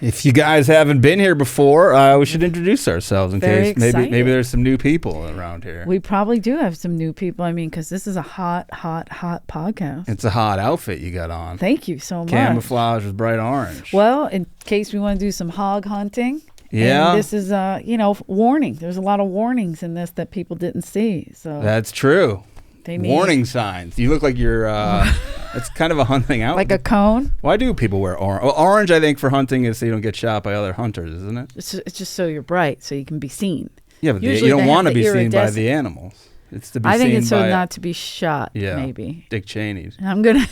If you guys haven't been here before, we should introduce ourselves in Very case maybe excited. there's some new people around here. We probably do have some new people. I mean, because this is a hot podcast. It's a hot outfit you got on. Thank you so much. Camouflage with bright orange. Well, in case we want to do some hog hunting. Yeah. And this is, warning. There's a lot of warnings in this that people didn't see. So That's true. they need Warning signs. You look like you're, it's kind of a hunting outfit. like a cone. Why do people wear orange? Well, orange, I think, for hunting is so you don't get shot by other hunters, isn't it? It's just so you're bright, so you can be seen. Yeah, but Usually you don't they want to have be the seen by iridescent. the animals. It's to be I think seen it's so by not to be shot, maybe. Dick Cheney's. I'm going to...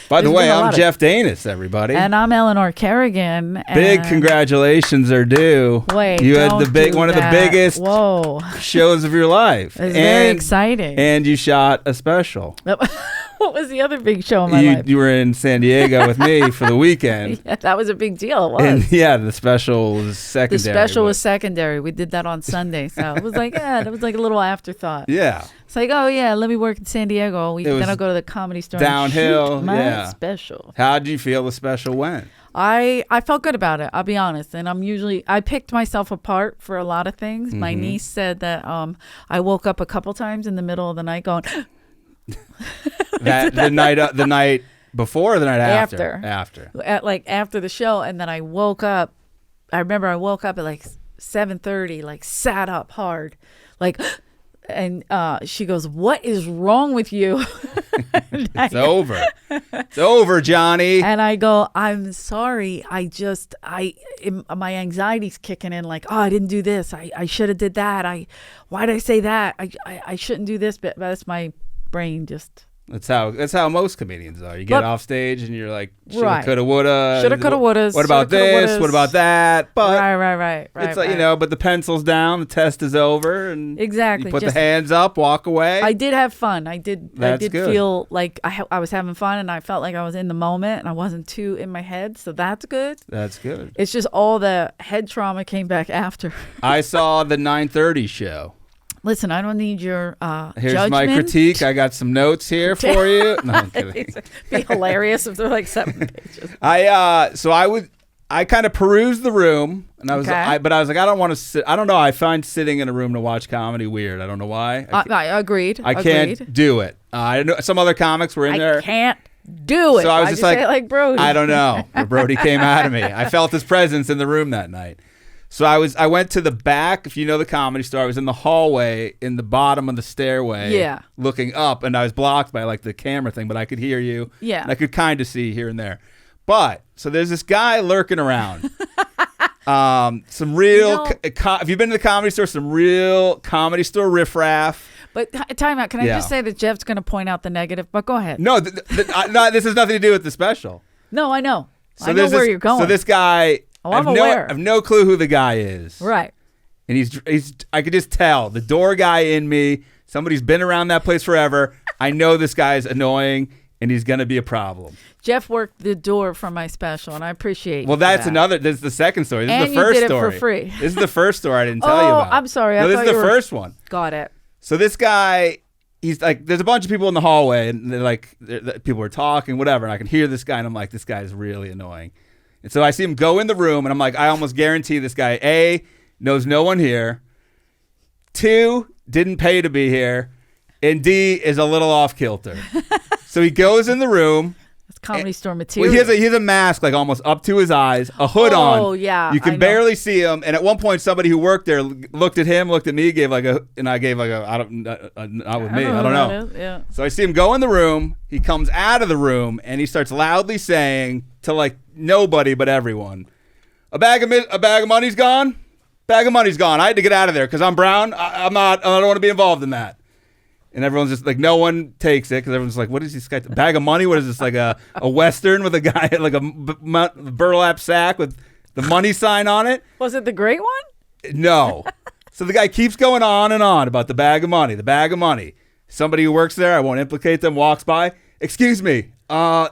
By the There's way, been a I'm lot of- Jeff Danis, everybody. And I'm Eleanor Kerrigan. Big and- congratulations are due. Wait, you had don't the big do one of the that. biggest Whoa. shows of your life. It's very exciting. And you shot a special. What was the other big show in my life? You were in San Diego with me for the weekend. Yeah, that was a big deal. It was. And yeah, the special was secondary. The special was secondary. We did that on Sunday. So it was like, that was like a little afterthought. Yeah. It's like, oh, yeah, let me work in San Diego. Then I'll go to the Comedy Store downhill, and shoot my yeah. special. How did you feel the special went? I felt good about it. I'll be honest. And I picked myself apart for a lot of things. Mm-hmm. My niece said that I woke up a couple times in the middle of the night going... the night before or the night after? After the show. And then I woke up. I remember I woke up at like 7:30, like sat up hard, like... And she goes, "What is wrong with you?" It's over. It's over, Johnny. And I go, "I'm sorry. My anxiety's kicking in. Like, oh, I didn't do this. I should have did that. Why did I say that? I shouldn't do this." But that's my brain just. That's how most comedians are. You get off stage and you're like, shoulda, right. coulda, woulda. Shoulda, coulda, wouldas. What about this? What about that? But right. It's like, but the pencil's down, the test is over, and exactly. you put the hands up, walk away. I did have fun. I did good. feel like I was having fun, and I felt like I was in the moment, and I wasn't too in my head. So that's good. That's good. It's just all the head trauma came back after. I saw the 9:30 show. Listen, I don't need your Here's judgment. my critique. I got some notes here for you. No, I'm kidding. It'd be hilarious if they're like 7 pages. I kind of perused the room, and I was like, I don't want to sit. I don't know. I find sitting in a room to watch comedy weird. I don't know why. I agreed. I can't do it. I know some other comics were in there. I can't do it. So I was just like, say it like Brody. I don't know. Brody came out of me. I felt his presence in the room that night. So I went to the back. If you know the Comedy Store, I was in the hallway in the bottom of the stairway. Yeah. Looking up, and I was blocked by like the camera thing, but I could hear you. Yeah. And I could kind of see here and there. But so there's this guy lurking around. Some real. If you've been to the Comedy Store, some real Comedy Store riffraff. But time out. Can I just say that Jeff's going to point out the negative? But go ahead. No, this has nothing to do with the special. No, I know. So I know where you're going. So this guy. I'm aware. I have no clue who the guy is. Right. And he's I could just tell the door guy in me, somebody's been around that place forever. I know this guy's annoying and he's going to be a problem. Jeff worked the door for my special, and I appreciate that's that. This is the second story. This and is the first you did story. It for free. This is the first story I didn't tell you about. I'm sorry. No, this is the first one. Got it. So this guy, he's like, there's a bunch of people in the hallway, and people are talking, whatever, and I can hear this guy, and I'm like, this guy is really annoying. And so I see him go in the room, and I'm like, I almost guarantee this guy, A, knows no one here, 2, didn't pay to be here, and D, is a little off kilter. So he goes in the room. It's Comedy Store material. Well, he has a mask like almost up to his eyes, a hood on. Oh, yeah. You can barely see him. And at one point, somebody who worked there looked at him, looked at me, and I gave like not with me. I don't know. Yeah. So I see him go in the room. He comes out of the room, and he starts loudly saying to like nobody but everyone, a bag of money's gone. Bag of money's gone. I had to get out of there because I'm brown. I don't want to be involved in that. And everyone's just like, no one takes it because everyone's like, what is this guy? Bag of money? What is this, like a Western with a guy, like a burlap sack with the money sign on it? Was it the great one? No. So the guy keeps going on and on about the bag of money, the bag of money. Somebody who works there, I won't implicate them, walks by. Excuse me. I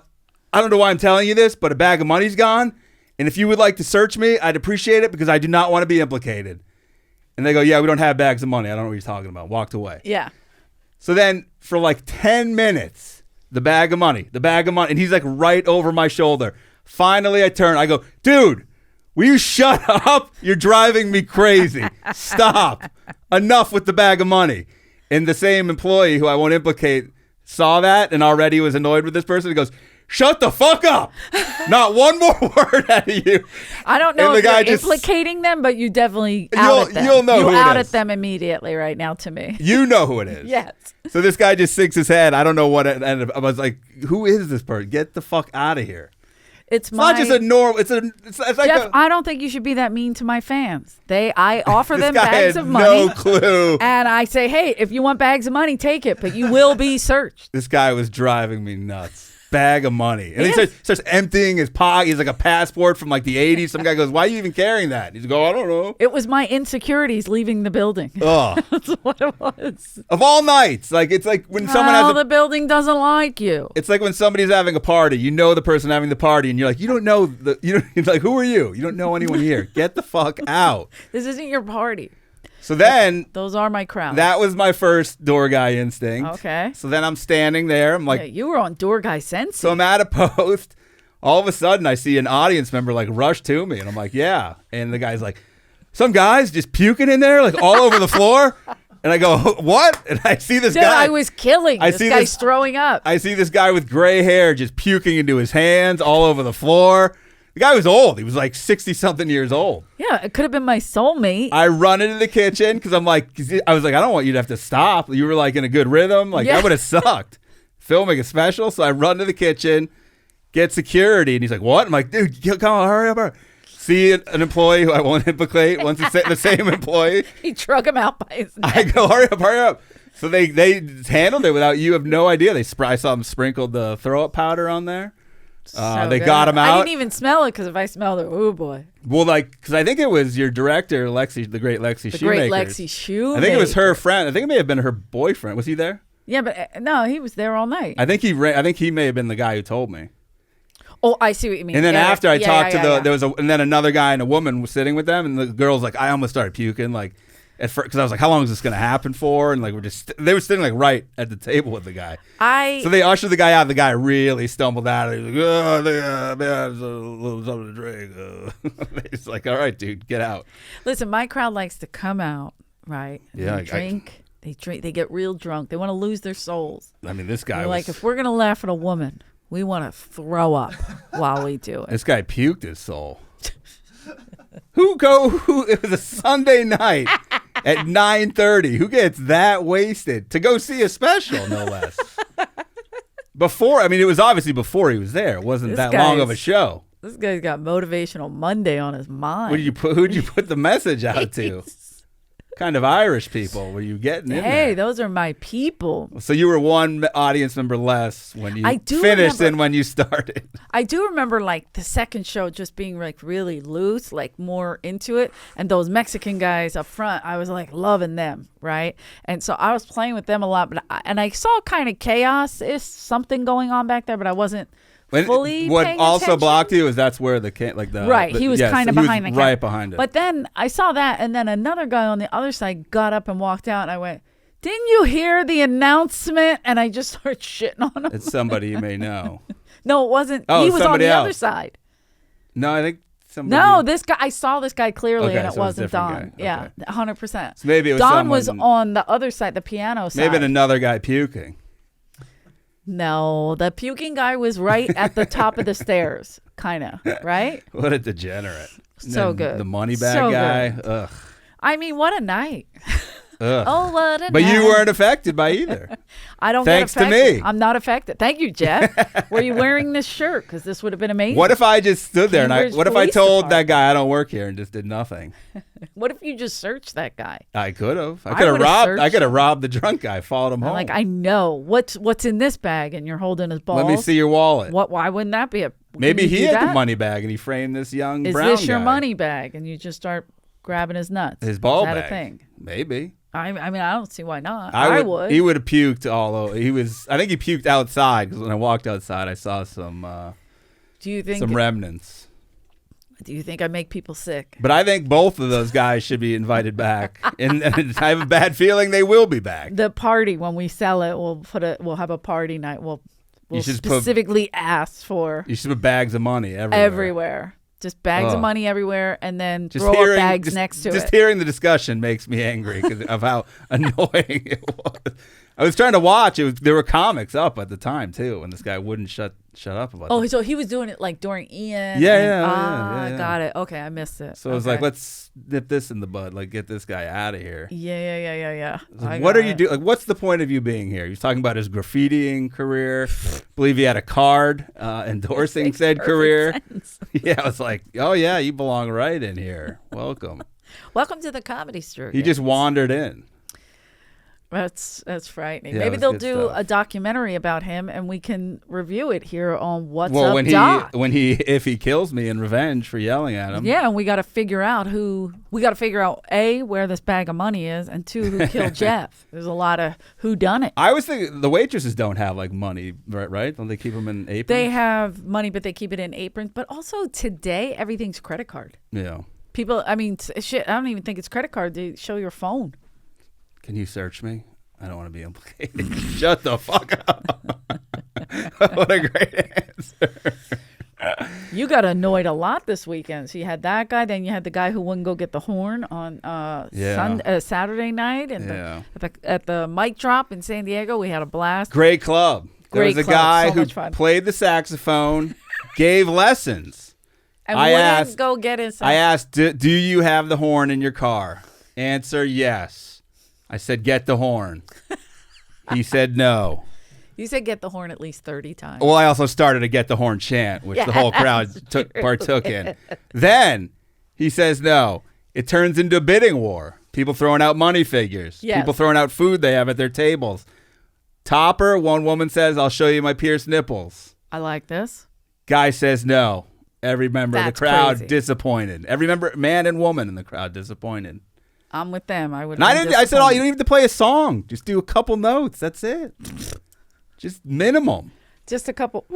don't know why I'm telling you this, but a bag of money's gone. And if you would like to search me, I'd appreciate it because I do not want to be implicated. And they go, yeah, we don't have bags of money. I don't know what you're talking about. Walked away. Yeah. So then for like 10 minutes, the bag of money, and he's like right over my shoulder. Finally, I turn. I go, dude, will you shut up? You're driving me crazy. Stop. Enough with the bag of money. And the same employee who I won't implicate saw that and already was annoyed with this person. He goes, shut the fuck up. Not one more word out of you. I don't know if you're implicating them, but you definitely outed them. You'll know who it is. You outed them immediately right now to me. You know who it is. Yes. So this guy just sinks his head. I don't know what it ended up. I was like, who is this person? Get the fuck out of here. It's not just a normal. It's like Jeff, I don't think you should be that mean to my fans. I offer them bags of money. No clue. And I say, hey, if you want bags of money, take it, but you will be searched. This guy was driving me nuts. Bag of money. And he starts emptying his pocket. He's like a passport from like the 80s. Some guy goes, why are you even carrying that? He's go, I don't know. It was my insecurities leaving the building. Oh. That's what it was. Of all nights. Like, it's like when someone has the building doesn't like you. It's like when somebody's having a party. You know the person having the party, and you're like, you don't know you're like, who are you? You don't know anyone here. Get the fuck out. This isn't your party. So then, those are my crowds. That was my first door guy instinct. Okay. So then I'm standing there. I'm like, you were on door guy sense. So I'm at a post. All of a sudden, I see an audience member like rush to me, and I'm like, yeah. And the guy's like, some guys just puking in there, like all over the floor. And I go, what? And I see this guy. I was killing. This guy's throwing up. I see this guy with gray hair just puking into his hands all over the floor. The guy was old. He was like 60-something years old. Yeah, it could have been my soulmate. I run into the kitchen because I was like, I don't want you to have to stop. You were like in a good rhythm. Like, that would have sucked. Filming a special. So I run to the kitchen, get security. And he's like, what? I'm like, dude, come on, hurry up. See an employee who I won't implicate. Once it's the same employee. He drug him out by his neck. I go, hurry up. So they handled it without, you have no idea. I saw them sprinkled the throw-up powder on there. They got him out. I didn't even smell it because if I smelled it, oh boy. Well, because I think it was your director, the great Lexi Shoemaker. The great Lexi Shoemaker. I think it was her friend. I think it may have been her boyfriend. Was he there? Yeah, but no, he was there all night. I think he may have been the guy who told me. Oh, I see what you mean. And then after I talked to there was and then another guy and a woman was sitting with them, and the girl's like, I almost started puking, like. At first, because I was like, how long is this going to happen for? And like, they were sitting like right at the table with the guy. So they ushered the guy out. The guy really stumbled out. He was like, oh, there's a little something to drink. He's like, all right, dude, get out. Listen, my crowd likes to come out, right? Yeah. They drink. They get real drunk. They want to lose their souls. I mean, this guy like, if we're going to laugh at a woman, we want to throw up while we do it. This guy puked his soul. It was a Sunday night at 9:30. Who gets that wasted to go see a special, no less? It was obviously before he was there. It wasn't that long of a show. This guy's got Motivational Monday on his mind. Who'd you put the message out to? Kind of Irish people were you getting in there? Hey, those are my people. So you were one audience member less when you finished than when you started. I do remember like the second show just being like really loose, like more into it. And those Mexican guys up front, I was like loving them, right? And so I was playing with them a lot. And I saw kind of chaos is something going on back there, but I wasn't fully what paying also attention. Blocked you is that's where he was kind of behind the camera. Right behind it. But then I saw that, and then another guy on the other side got up and walked out, and I went, didn't you hear the announcement? And I just started shitting on him. It's somebody you may know. No, it wasn't. Oh, he was on the else. other side. No, I think somebody. No, this guy. I saw this guy clearly, and it so wasn't Don. Guy. Yeah, 100%. So maybe it was Don was on the other side, the piano side. Maybe another guy puking. No, the puking guy was right at the top of the stairs, kind of, right? What a degenerate. So good. The money bag guy. Good. Ugh. I mean, what a night. Ugh. Oh, what a night. But you weren't affected by either. I don't Thanks get affected. to me. I'm not affected. Thank you, Jeff. Were you wearing this shirt? Because this would have been amazing. What if I just stood there what if I told department. that guy I don't work here and just did nothing? What if you just searched that guy? I could have. I could have robbed the drunk guy, followed him home. Like, I know what's in this bag, and you're holding his balls. Let me see your wallet. Why wouldn't that be Maybe he had the money bag and he framed this young brown guy. Is this your money bag? And you just start grabbing his nuts. His ball bag. Is that a thing? Maybe. I mean, I don't see why not. I would. He would have puked all over. I think he puked outside because when I walked outside, I saw some remnants. Do you think I make people sick? But I think both of those guys should be invited back, and I have a bad feeling they will be back. The party when we sell it, we'll have a party night. We'll will specifically ask for. You should put bags of money everywhere. Everywhere. Just bags of money everywhere, and then just throw up bags next to it. Just hearing the discussion makes me angry because of how annoying it was. I was trying to watch. There were comics up at the time too, and this guy wouldn't shut up about it. Oh, so he was doing it like during Ian. Yeah. Got it. Okay, I missed it. So it was like, let's nip this in the bud. Like, get this guy out of here. Yeah. Like, what are you doing? Like, what's the point of you being here? He was talking about his graffitiing career. Believe he had a card endorsing said career. Yeah, I was like, oh yeah, you belong right in here. Welcome. Welcome to the Comedy Store. He just wandered in. That's frightening. Yeah, Maybe they'll do stuff. a documentary about him, and we can review it here on What's Well, Up, Doc. if he kills me in revenge for yelling at him. Yeah, and we got to figure out A, where this bag of money is, and 2, who killed Jeff. There's a lot of who done it. I was thinking the waitresses don't have like money, right? Don't they keep them in aprons? They have money, but they keep it in aprons. But also today, everything's credit card. Yeah. People, I mean, shit, I don't even think it's credit card. They show your phone. Can you search me? I don't want to be implicated. Shut the fuck up. What a great answer. You got annoyed a lot this weekend. So you had that guy, then you had the guy who wouldn't go get the horn on Saturday night, and at the mic drop in San Diego, we had a blast. Great club. There was a guy who played the saxophone, gave lessons. And wouldn't go get his. I asked, do you have the horn in your car? Answer, yes. I said, get the horn. He said no. You said get the horn at least 30 times. Well, I also started a get the horn chant, which the whole crowd partook in. Then he says no. It turns into a bidding war. People throwing out money figures. Yes. People throwing out food they have at their tables. Topper, one woman says, I'll show you my pierced nipples. I like this. Guy says no. Every member of the crowd crazy. disappointed. Every member, man and woman in the crowd disappointed. I'm with them. I would. I said, oh, you don't even have to play a song. Just do a couple notes. That's it. Just minimum. Just a couple.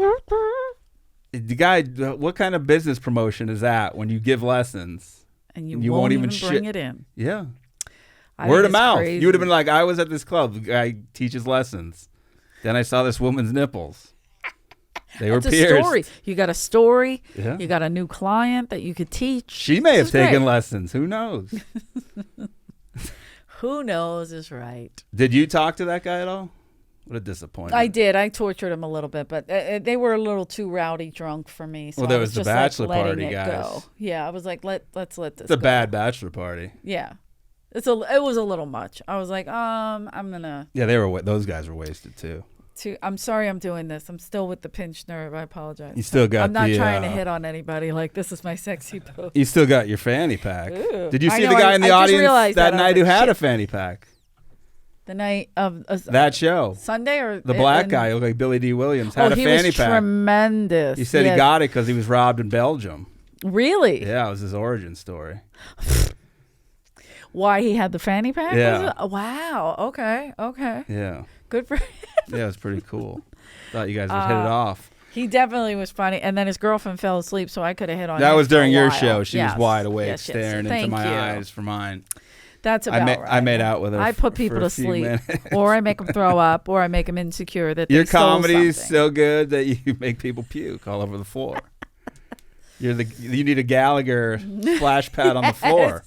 The guy, what kind of business promotion is that when you give lessons and you won't even bring it in? Yeah. Word of mouth. Crazy. You would have been like, I was at this club. The guy teaches lessons. Then I saw this woman's nipples. They were pierced. A story. You got a story. Yeah. You got a new client that you could teach. She may have taken lessons. Who knows? Who knows is right. Did you talk to that guy at all? What a disappointment. I did. I tortured him a little bit, but they were a little too rowdy drunk for me. So well, there I was the just bachelor like party, guys. Go. Yeah, I was like, let's let this It's a go. bad bachelor party. Yeah. It was a little much. I was like, I'm gonna. Yeah, those guys were wasted too. I'm sorry I'm doing this. I'm still with the pinched nerve. I apologize. You still got I'm not trying to hit on anybody. Like, this is my sexy pose. You still got your fanny pack. Ooh. Did you see the guy in the audience that night who had a fanny pack? The night of that show. Sunday or the black guy who looked like Billy D. Williams had a fanny he was pack. Tremendous. He said he got it because he was robbed in Belgium. Really? Yeah, it was his origin story. Why he had the fanny pack? Yeah. Wow. Okay. Yeah. Good for him. Yeah, it was pretty cool. Thought you guys would hit it off. He definitely was funny. And then his girlfriend fell asleep, so I could have hit on that him was during for a your while. show. She Yes. was wide awake, Yes. staring into my eyes for mine. That's about right. I made out with her. I put people for a to few sleep, minutes. or I make them throw up, or I make them insecure that your they stole comedy's something. so good that you make people puke all over the floor. You need a Gallagher splash pad on the floor.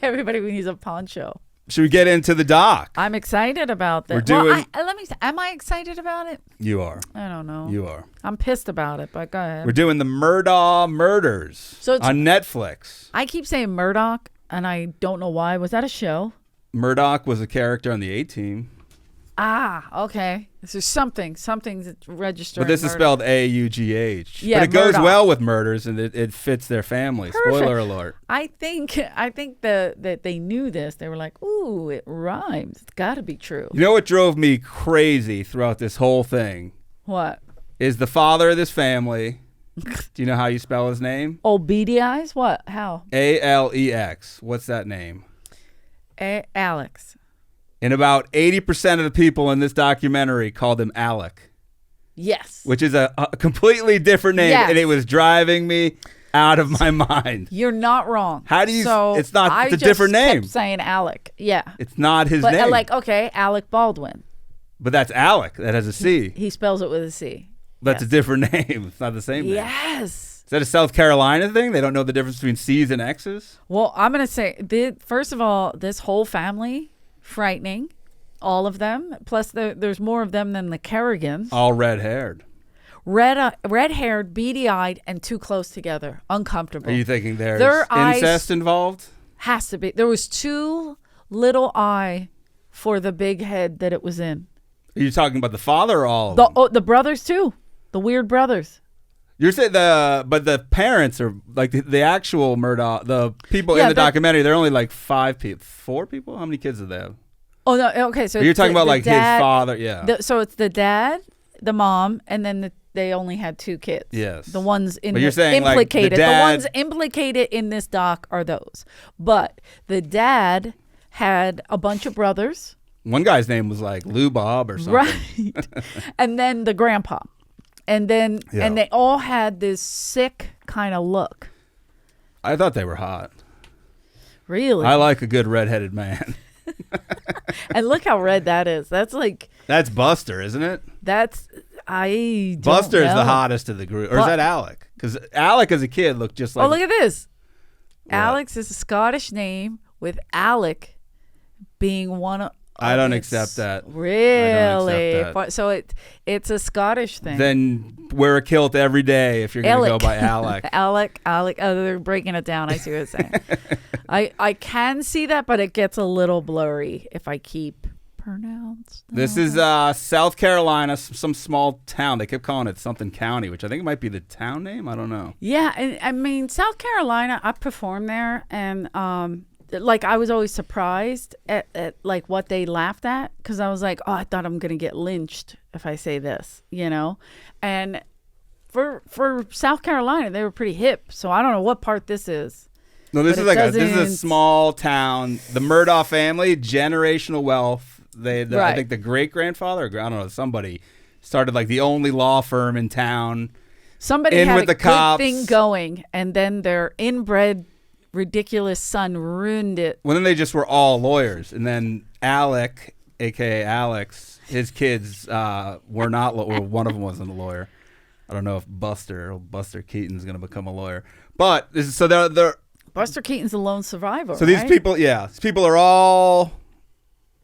Everybody needs a poncho. Should we get into the doc? I'm excited about this. We're doing. Let me. Am I excited about it? You are. I don't know. You are. I'm pissed about it, but go ahead. We're doing the Murdaugh Murders on Netflix. I keep saying Murdaugh, and I don't know why. Was that a show? Murdaugh was a character on the A-Team. Ah, okay. This is something's registered. But this is spelled A-U-G-H. Yeah, but it goes Murdaugh. well with murders, and it fits their family. Perfect. Spoiler alert. I think that they knew this. They were like, "Ooh, it rhymes. It's got to be true." You know what drove me crazy throughout this whole thing? What? Is the father of this family. Do you know how you spell his name? Oh, beady eyes? What? How? A-L-E-X. What's that name? Alex. And about 80% of the people in this documentary called him Alec. Yes. Which is a completely different name. Yes. And it was driving me out of my mind. You're not wrong. How do you... So it's not... I It's a different just name. kept saying Alec. Yeah. It's not his But name. like, okay, Alec Baldwin. But that's Alec. That has a C. He spells it with a C. That's a different name. It's not the same name. Yes. Is that a South Carolina thing? They don't know the difference between C's and X's? Well, I'm going to say, first of all, this whole family, frightening. All of them. Plus, there's more of them than the Kerrigans. All red-haired. Red-haired, beady-eyed, and too close together. Uncomfortable. Are you thinking there's Their incest involved? Has to be. There was too little eye for the big head that it was in. Are you talking about the father or all of them? The brothers, too. The weird brothers. You're saying the parents are like the actual Murdaugh, the people in the documentary, they're only like 4 people? How many kids do they have? Oh, no. Okay. So you're talking about like dad, his father. Yeah. So it's the dad, the mom, and then they only had 2 kids. Yes. The ones implicated. Like the ones implicated in this doc are those. But the dad had a bunch of brothers. One guy's name was like Lou Bob or something. Right. And then the grandpa. And then and they all had this sick kind of look. I thought they were hot. Really? I like a good redheaded man. And look how red that is. That's Buster, isn't it? Buster is the hottest of the group. Or is that Alec? Because Alec as a kid looked just like... Oh, look at this. What? Alex is a Scottish name with Alec being one of... I don't accept that. Really? I don't accept that. So it's a Scottish thing. Then wear a kilt every day if you're going to go by Alec. Alec. Oh, they're breaking it down. I see what you're saying. I can see that, but it gets a little blurry if I keep pronounced. This is South Carolina, some small town. They kept calling it something county, which I think might be the town name. I don't know. Yeah, and I mean, South Carolina, I performed there, and I was always surprised at like what they laughed at, because I was like, oh, I thought I'm gonna get lynched if I say this, and for South Carolina, they were pretty hip, so I don't know what part this is. No, this is a small town. The Murdaugh family, generational wealth. I think the great grandfather, I don't know, somebody started like the only law firm in town. Somebody had a good thing going, and then their inbred ridiculous son ruined it. Well, then they just were all lawyers, and then Alec, aka Alex, his kids were not. One of them wasn't a lawyer. I don't know if Buster Keaton's going to become a lawyer, but they're Buster Keaton's a lone survivor. So these people are all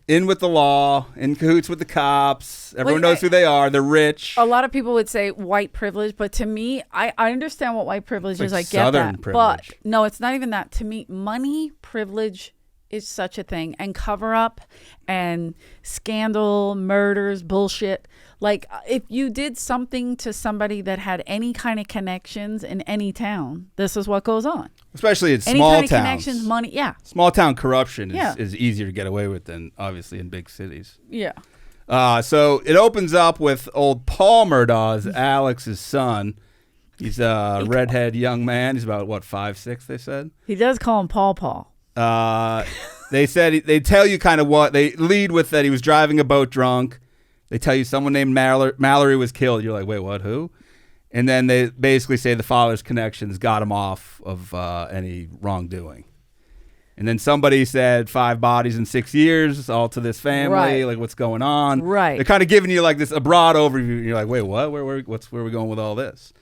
in with the law, in cahoots with the cops. Everyone knows who they are. They're rich. A lot of people would say white privilege, but to me, I understand what white privilege is. I get Southern that. privilege. But no, it's not even that. To me, money privilege is such a thing, and cover up and scandal, murders, bullshit. Like, if you did something to somebody that had any kind of connections in any town, this is what goes on. Especially in any small kind of towns. Connections, money, yeah. Small town corruption is easier to get away with than obviously in big cities. Yeah. So it opens up with old Paul Murdaugh, Alex's son. He's a redhead young man. He's about 5'6", they said. He does call him Paul. They said they tell you kind of what they lead with, that he was driving a boat drunk. They tell you someone named Mallory was killed. You're like, wait, what? Who? And then they basically say the father's connections got him off of any wrongdoing. And then somebody said 5 bodies in 6 years, all to this family. Right. Like, what's going on? Right. They're kind of giving you like a broad overview. And you're like, wait, what? Where are we going with all this?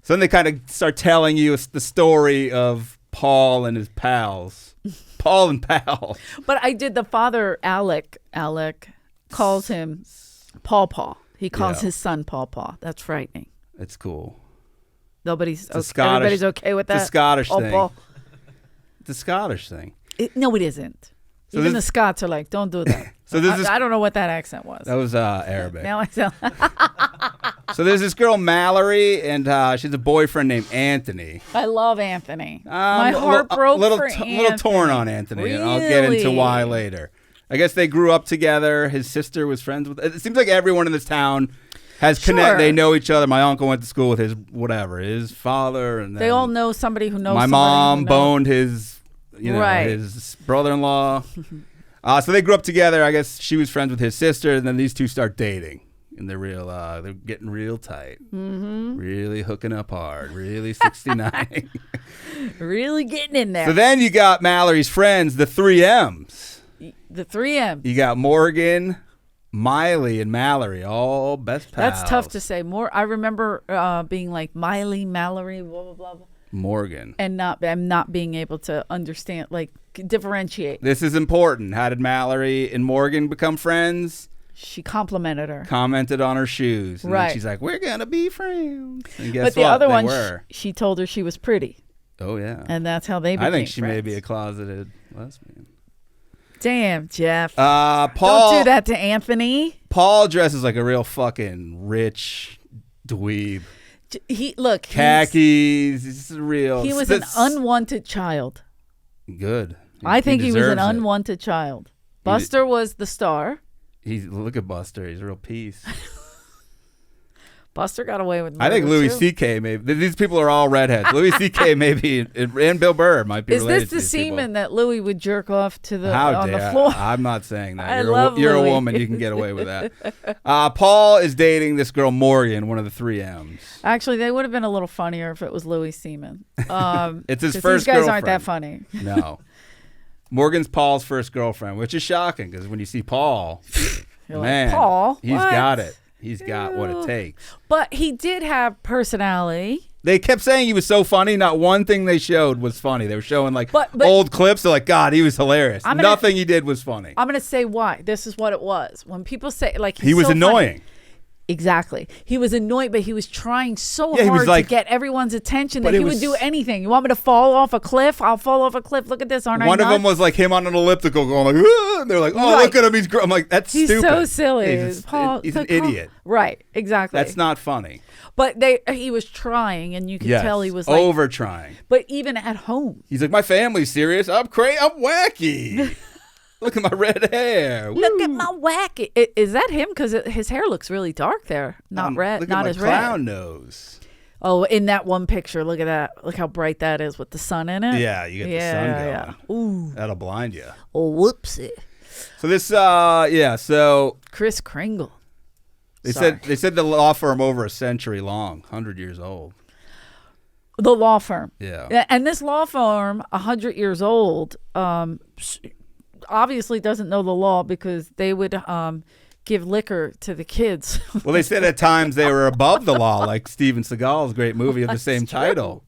So then they kind of start telling you the story of Paul and his pals. Paul and pals. But I did the father, Alec calls him Paw. He calls his son Paw. That's frightening. It's cool. Everybody's okay with that? It's a Scottish thing. Paul. It's a Scottish thing. No, it isn't. So even the Scots are like, don't do that. I don't know what that accent was. That was Arabic. Now I sound. So there's this girl Mallory, and she has a boyfriend named Anthony. I love Anthony. My heart broke for Anthony. A little torn on Anthony, really? And I'll get into why later. I guess they grew up together. His sister was friends with. It seems like everyone in this town has connect. They know each other. My uncle went to school with his father, and they all know somebody who knows. My mom boned his, right. his brother-in-law. So they grew up together. I guess she was friends with his sister, and then these two start dating. And they're getting real tight, really hooking up hard, really 69, really getting in there. So then you got Mallory's friends, the 3 M's. The 3 M's. You got Morgan, Miley and Mallory, all best pals. That's tough to say. I remember being like Miley, Mallory, blah blah blah, Morgan, and not being able to understand, like differentiate. This is important. How did Mallory and Morgan become friends? She complimented her. Commented on her shoes. And right. then she's like, we're going to be friends. And guess but the what? other They one, were. she told her she was pretty. Oh, yeah. And that's how they became I think she friends. may be a closeted lesbian. Damn, Jeff. Paul, Don't do that to Anthony. Paul dresses like a real fucking rich dweeb. Khakis. He's real. He was an unwanted child. Good. I think he was an deserves it. unwanted child. Buster was the star. Look at Buster. He's a real piece. Buster got away with murder, I think Louis too. C.K. maybe. These people are all redheads. Louis C.K. maybe, and Bill Burr might be Is related this to the these semen people. that Louis would jerk off to How the dare floor? I'm not saying that. I You're love you're a Louis. woman. You can get away with that. Paul is dating this girl Morgan, one of the 3 M's. Actually, they would have been a little funnier if it was Louis Seaman. It's his 'cause first These guys girlfriend. aren't that funny. No. Morgan's Paul's first girlfriend, which is shocking because when you see Paul, You're man, like, Paul? he's What? got it. He's got what it takes. But he did have personality. They kept saying he was so funny. Not one thing they showed was funny. They were showing like But- old clips. They're like, God, he was hilarious. Nothing he did was funny. I'm going to say why. This is what it was. When people say, like, He was so annoying. funny. Exactly. He was annoyed, but he was trying so Yeah, he was hard like- to get everyone's attention But that it he would was- do anything. You want me to fall off a cliff? I'll fall off a cliff. Look at this, aren't I One of them nuts? was like him on an elliptical going like, "Ah," and they're like, oh, Right. look at him. I'm like, that's He's stupid. so silly. He's, Paul, he's an Paul- idiot. Right, exactly. That's not funny. But he was trying, and you could Yes. tell he was like, over trying. but even at home. He's like, my family's serious. I'm crazy. I'm wacky. Look at my red hair. Look at my wacky. Is that him? Because his hair looks really dark there. Not red. Look Not at my as clown red. nose. Oh, in that one picture, look at that. Look how bright that is with the sun in it. Yeah, you get the sun going. Yeah. Ooh. That'll blind you. Oh, whoopsie. So this, so Chris Kringle. they Sorry. said the law firm over a century long, 100 years old. The law firm. Yeah. And this law firm, 100 years old, obviously doesn't know the law because they would give liquor to the kids. Well, they said at times they were above the law, like Steven Seagal's great movie of the same That's true. title.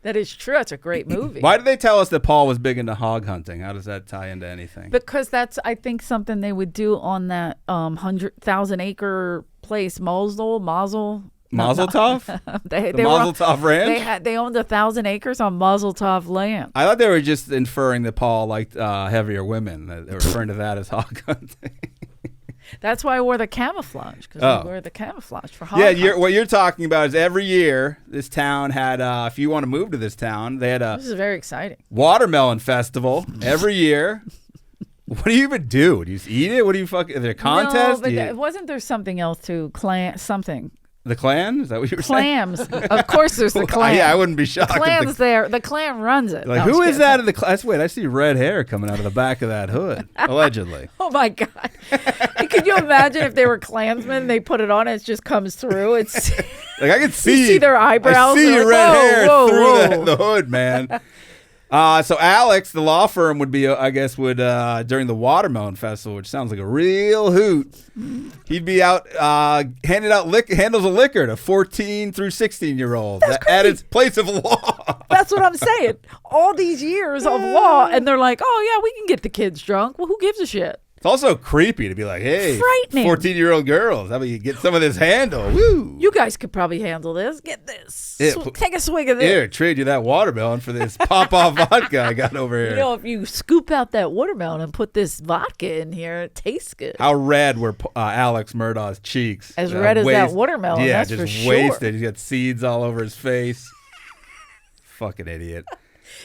That is true. It's a great movie. Why did they tell us that Paul was big into hog hunting? How does that tie into anything? Because that's, I think, something they would do on that 100,000 acre place, Mazel Mazel-tov? they The were- Mazel-tov Ranch? They owned 1,000 acres on Mazel Tov land. I thought they were just inferring that Paul liked heavier women. They were referring to that as hog hunting. That's why I wore the camouflage, because Oh. we wear the camouflage for hog Yeah, hunting. what you're talking about is every year this town had, if you want to move to this town, they had a This is very exciting. watermelon festival every year. What do you even do? Do you just eat it? What do you fucking? Is there a contest? No, but wasn't there something else too? Something. The clan? Is that what you were saying? Clams. Of course there's the clan. Yeah, I wouldn't be shocked. The if clan's there. The clan runs it. like, No, I'm who just is kidding. that in the class? Wait, I see red hair coming out of the back of that hood, allegedly. Oh my God. Could you imagine if they were Klansmen, they put it on and it just comes through? It's Like I can see, see their eyebrows, I see they're your like, red whoa, hair whoa, through whoa. the hood, man. So Alex, the law firm, would be, I guess, would during the watermelon festival, which sounds like a real hoot. He'd be out handing out handles of liquor to 14 through 16-year-olds at its place of law. That's what I'm saying. All these years of law, and they're like, oh yeah, we can get the kids drunk. Well, who gives a shit? It's also creepy to be like, hey, Frightening. 14-year-old girls, how about you get some of this handle? Woo! You guys could probably handle this. Get this. Yeah, Take a swig of this. Here, trade you that watermelon for this pop-off vodka I got over here. You know, if you scoop out that watermelon and put this vodka in here, it tastes good. How red were Alex Murdaugh's cheeks? As red as that watermelon, Yeah, that's just for sure. wasted. He's got seeds all over his face. Fucking idiot.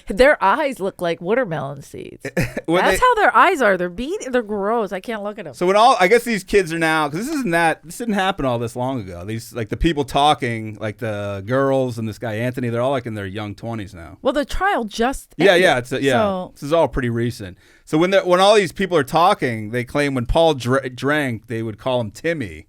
Their eyes look like watermelon seeds. That's how their eyes are. They're gross. I can't look at them. So I guess these kids are now, because this didn't happen all this long ago. These, like the people talking, like the girls and this guy Anthony, they're all like in their young 20s now. Well, the trial just Yeah, ended. yeah. So, This is all pretty recent. So when all these people are talking, they claim when Paul drank, they would call him Timmy.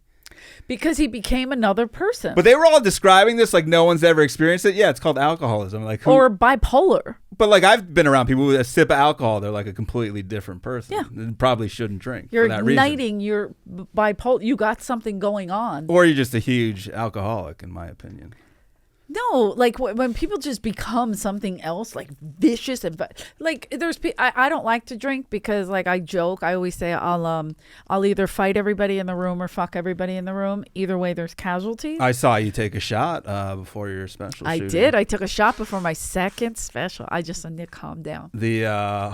Because he became another person. But they were all describing this like no one's ever experienced it. Yeah, it's called alcoholism. Like or bipolar. But like I've been around people with a sip of alcohol, they're like a completely different person. Yeah. And probably shouldn't drink. You're for that igniting reason. your bipolar. You got something going on. Or you're just a huge alcoholic, in my opinion. No, like when people just become something else, like vicious and like there's I don't like to drink because like I joke. I always say I'll either fight everybody in the room or fuck everybody in the room. Either way, there's casualties. I saw you take a shot before your special. I shooting. did. I took a shot before my second special. I just need to calm down. The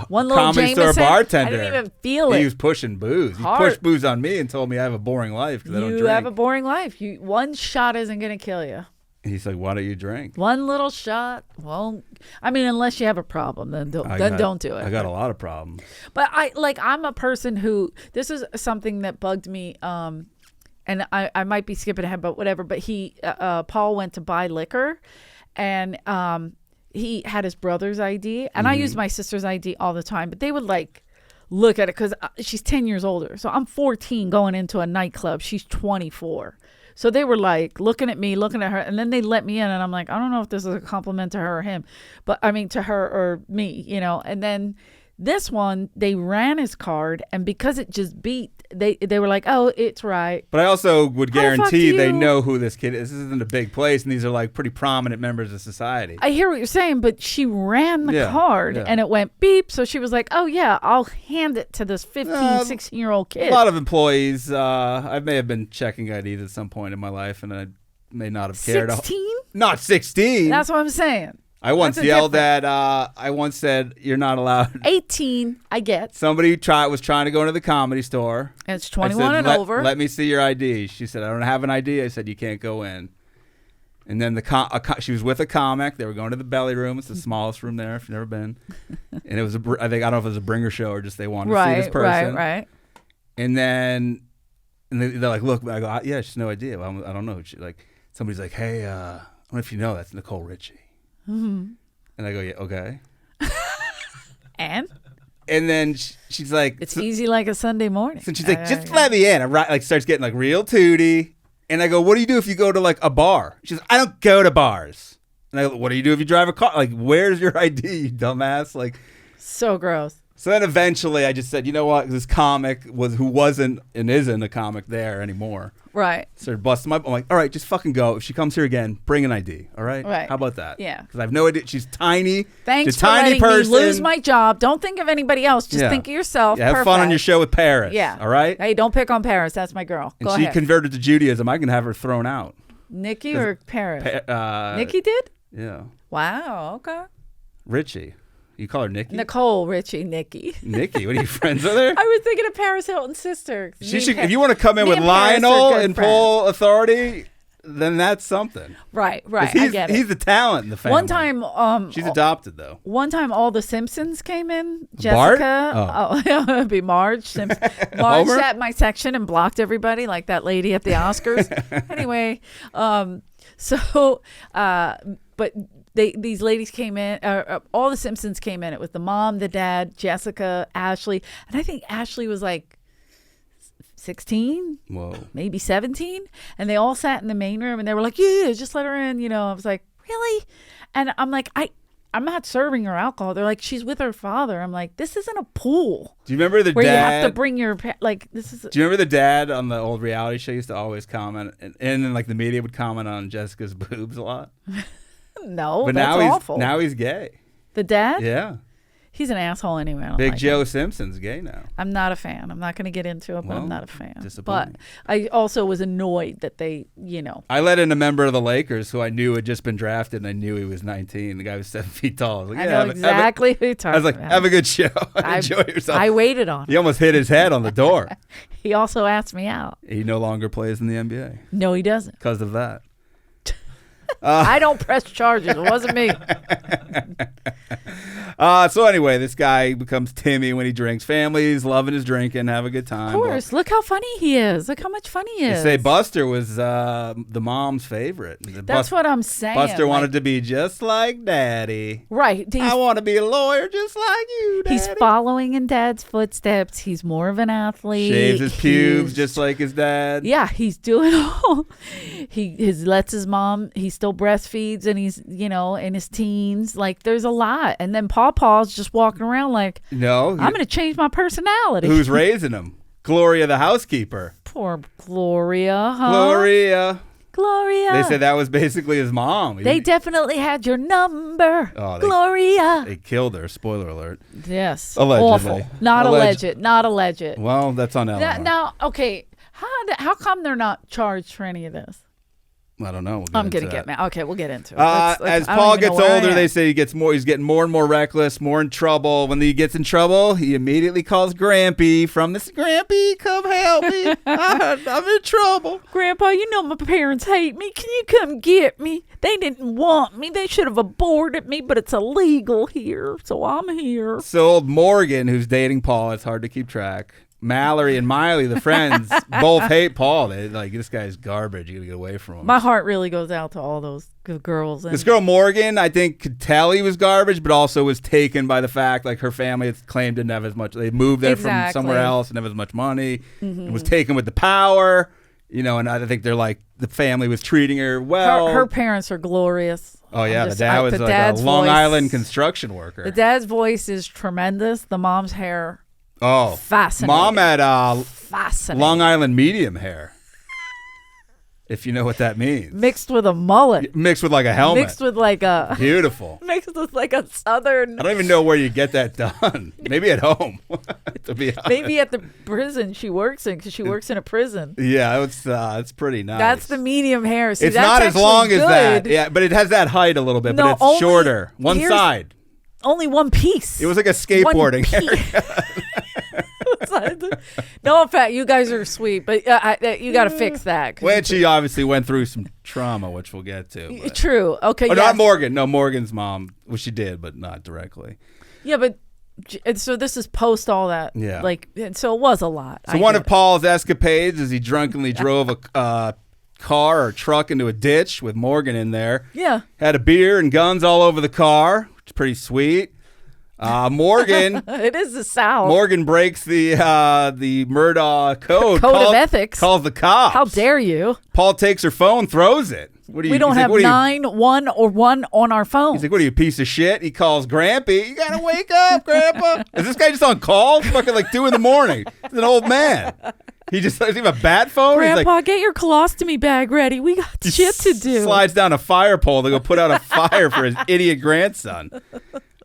one little Comedy Jameson, Store bartender. I didn't even feel it. He was pushing booze. Hard. He pushed booze on me and told me I have a boring life because I don't drink. You have a boring life. One shot isn't gonna kill you. He's like, why don't you drink? One little shot. Well, I mean, unless you have a problem, then don't do it. I got a lot of problems. But I'm a person who, this is something that bugged me. And I might be skipping ahead, but whatever. But Paul went to buy liquor, and he had his brother's ID, and I use my sister's ID all the time. But they would like look at it because she's 10 years older, so I'm 14 going into a nightclub. She's 24. So they were like looking at me, looking at her, and then they let me in, and I'm like, I don't know if this is a compliment to her or him, but I mean to her or me, you know. And then this one, they ran his card, and because it just beat, they were like, oh, it's right. But I also would guarantee you? they know who this kid is. This isn't a big place, and these are like pretty prominent members of society. I hear what you're saying, but she ran the card, and it went beep, so she was like, oh, yeah, I'll hand it to this 15, 16-year-old kid. A lot of employees, I may have been checking IDs at some point in my life, and I may not have cared. 16? Not 16. That's what I'm saying. I once yelled at, I once said, you're not allowed. 18, I get. Somebody was trying to go into the Comedy Store. And it's 21 and over. Let me see your ID. She said, I don't have an ID. I said, you can't go in. And then she was with a comic. They were going to the belly room. It's the smallest room there if you've never been. And it was, I don't know if it was a bringer show or just they wanted to see this person. Right. And then they're like, look, I go, yeah, she's no idea. I don't know. Somebody's like, hey, I don't know if you know, that's Nicole Richie. Mm-hmm. And I go, yeah, okay. And then she's like, it's easy like a Sunday morning. So she's like, just let me in. I like starts getting like real tooty. And I go, what do you do if you go to like a bar? She says, I don't go to bars. And I go, what do you do if you drive a car? Like, where's your ID, you dumbass? Like, so gross. So then eventually I just said, you know what? This comic who wasn't and isn't a comic there anymore. Right. Started busting my. I'm like, all right, just fucking go. If she comes here again, bring an ID. All right. Right. How about that? Yeah. Because I have no idea. She's tiny. Thanks for tiny person. Me lose my job. Don't think of anybody else. Just think of yourself. Yeah, have fun on your show with Paris. Yeah. All right. Hey, don't pick on Paris. That's my girl. And she converted to Judaism. I can have her thrown out. Nikki or Paris? Nikki did? Yeah. Wow. Okay. Richie. You call her Nikki? Nicole, Richie, Nikki. Nikki, what are you friends with her? I was thinking of Paris Hilton's sister. She should, if you want to come in with Lionel and full authority, then that's something. Right. I get it. He's the talent in the family. One time, she's adopted though. One time, all the Simpsons came in. Jessica, it'd be Marge Simpson. Marge sat in my section and blocked everybody, like that lady at the Oscars. Anyway, but. These ladies came in, all the Simpsons came in. It was the mom, the dad, Jessica, Ashley. And I think Ashley was like 16, maybe 17. And they all sat in the main room and they were like, yeah, just let her in. You know, I was like, really? And I'm like, I'm not serving her alcohol. They're like, she's with her father. I'm like, this isn't a pool. Do you remember the where dad? You have to bring your, like, this is. Do you remember the dad on the old reality show used to always comment, and then like the media would comment on Jessica's boobs a lot? No, but that's awful. Now he's gay. The dad? Yeah. He's an asshole anyway. Big Joe Simpson's gay now. I'm not a fan. I'm not going to get into it, but I'm not a fan. Disappointing. But I also was annoyed that they, you know. I let in a member of the Lakers who I knew had just been drafted, and I knew he was 19. The guy was 7 feet tall. I was like, I know exactly who you're talking about. I was like, have a good show. Enjoy yourself. I waited on him. He almost hit his head on the door. He also asked me out. He no longer plays in the NBA. No, he doesn't. Because of that. I don't press charges. It wasn't me. So anyway, this guy becomes Timmy when he drinks. Family's loving his drinking, have a good time. Of course. Look how funny he is. Look how much fun he is. They say Buster was the mom's favorite. That's what I'm saying. Buster wanted to be just like Daddy. Right. I want to be a lawyer just like you, Daddy. He's following in Dad's footsteps. He's more of an athlete. Shaves his pubes just like his dad. Yeah, he's doing all. He lets his mom. He still breastfeeds, and he's in his teens. Like there's a lot, and then Pawpaw's just walking around like, no, I'm going to change my personality. Who's raising him? Gloria, the housekeeper. Poor Gloria, huh? Gloria. They said that was basically his mom. They definitely had your number. Gloria. They killed her. Spoiler alert. Yes. Allegedly. Awful. Not alleged. Not alleged. Well, that's on Eleanor. Now, okay. How come they're not charged for any of this? I don't know. I'm gonna get mad. Okay, we'll get into it. As Paul gets older, they say he's getting more and more reckless, more in trouble. When he gets in trouble, he immediately calls Grampy from this. Grampy, come help me! I'm in trouble. Grandpa, you know my parents hate me. Can you come get me? They didn't want me. They should have aborted me, but it's illegal here, so I'm here. So old Morgan, who's dating Paul, it's hard to keep track. Mallory and Miley, the friends, both hate Paul. They like, this guy's garbage. You gotta get away from him. My heart really goes out to all those good girls. This girl Morgan, I think, could tell he was garbage, but also was taken by the fact like her family had claimed didn't have as much. They moved there from somewhere else and didn't have as much money. And was taken with the power. And I think they're like the family was treating her well. Her parents are glorious. Oh yeah, the dad was like a Long Island construction worker. The dad's voice is tremendous. The mom's hair. Oh, fascinating. Mom had fascinating Long Island medium hair, if you know what that means. Mixed with a mullet. Mixed with like a helmet. Mixed with like a... Beautiful. Mixed with like a southern... I don't even know where you get that done. Maybe at home, to be honest. Maybe at the prison she works in, because she works in a prison. Yeah, it's pretty nice. That's the medium hair. See, it's not as long as that. Yeah, but it has that height a little bit, but it's shorter. One side. Only one piece. It was like a skateboarding area. No, in fact, you guys are sweet, but you got to fix that. Well, she obviously went through some trauma, which we'll get to. But. True. Okay. Or not Morgan. No, Morgan's mom. Well, she did, but not directly. Yeah, but so this is post all that. Yeah. So it was a lot. So one of Paul's escapades is he drunkenly drove a car or truck into a ditch with Morgan in there. Yeah. Had a beer and guns all over the car, which is pretty sweet. Morgan. It is the South. Morgan breaks the Murdaugh code of ethics. Calls the cops. How dare you? Paul takes her phone, throws it. We don't have 911 or 1 on our phone. He's like, what are you, a piece of shit? He calls Grampy. You gotta wake up, Grandpa. Is this guy just on call? It's fucking like 2 a.m. He's an old man. He just doesn't have a bat phone. Grandpa, get your colostomy bag ready. We got shit to do. Slides down a fire pole to go put out a fire for his idiot grandson.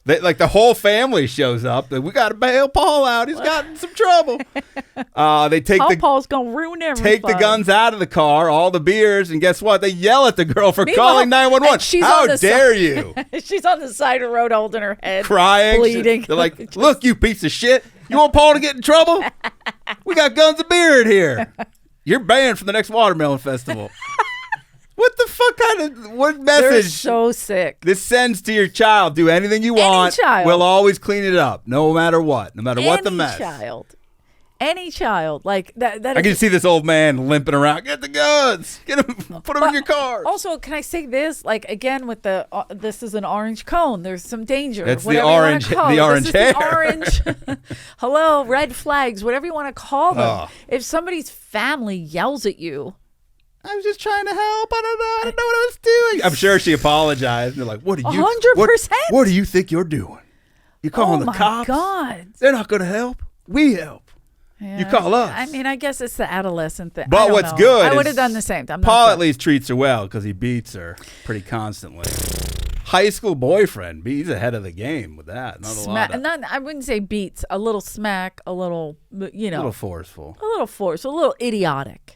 The whole family shows up. We got to bail Paul out. He's got in some trouble. They take Paul's gonna ruin everything. Take the guns out of the car, all the beers, and guess what? They yell at the girl for calling 911. How dare you? She's on the side of the road holding her head, crying, bleeding. They're like, "Look, you piece of shit! You want Paul to get in trouble? We got guns and beer in here. You're banned from the next watermelon festival." What the fuck what message? They're so sick. This sends to your child. Do anything you want. Child. We'll always clean it up, no matter what. No matter what the mess. Any child. Like that. I can see this old man limping around. Get the guns. Get them. Put them in your car. Also, can I say this? Like again, with the this is an orange cone. There's some danger. It's the orange. The orange hair. The orange. Hello, red flags. Whatever you want to call them. Oh. If somebody's family yells at you. I was just trying to help. I don't know what I was doing. I'm sure she apologized. They're like, "What are you? 100%. What do you think you're doing? You calling the cops? Oh my God! They're not going to help. We help. Yeah, you call us." I mean, I guess it's the adolescent thing. But what's good? I would have done the same. Paul at least treats her well because he beats her pretty constantly. High school boyfriend. He's ahead of the game with that. I wouldn't say beats. A little smack. A little, a little forceful. A little idiotic.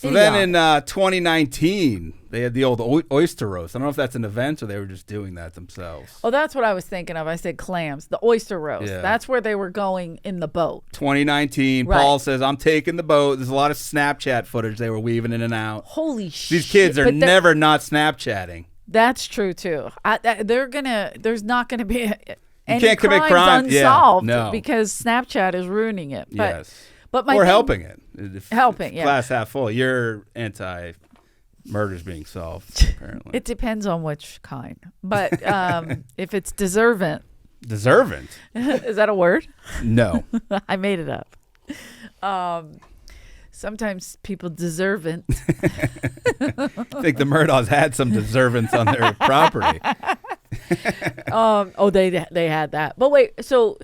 So then in 2019, they had the old oyster roast. I don't know if that's an event or they were just doing that themselves. Oh, that's what I was thinking of. I said clams, the oyster roast. Yeah. That's where they were going in the boat. 2019, Right. Paul says, I'm taking the boat. There's a lot of Snapchat footage they were weaving in and out. Holy shit. These kids are But never not Snapchatting. That's true, too. There's not going to be any can't commit crimes crime. unsolved Yeah, no. because Snapchat is ruining it. But, Yes. But my Or thing- helping it. Helping, yeah. Glass half full. You're anti-murders being solved, apparently. It depends on which kind. But if it's deserving. Deserving? Is that a word? No. I made it up. Sometimes people deserving. I think the Murdaughs had some deservance on their property. They had that. But wait, so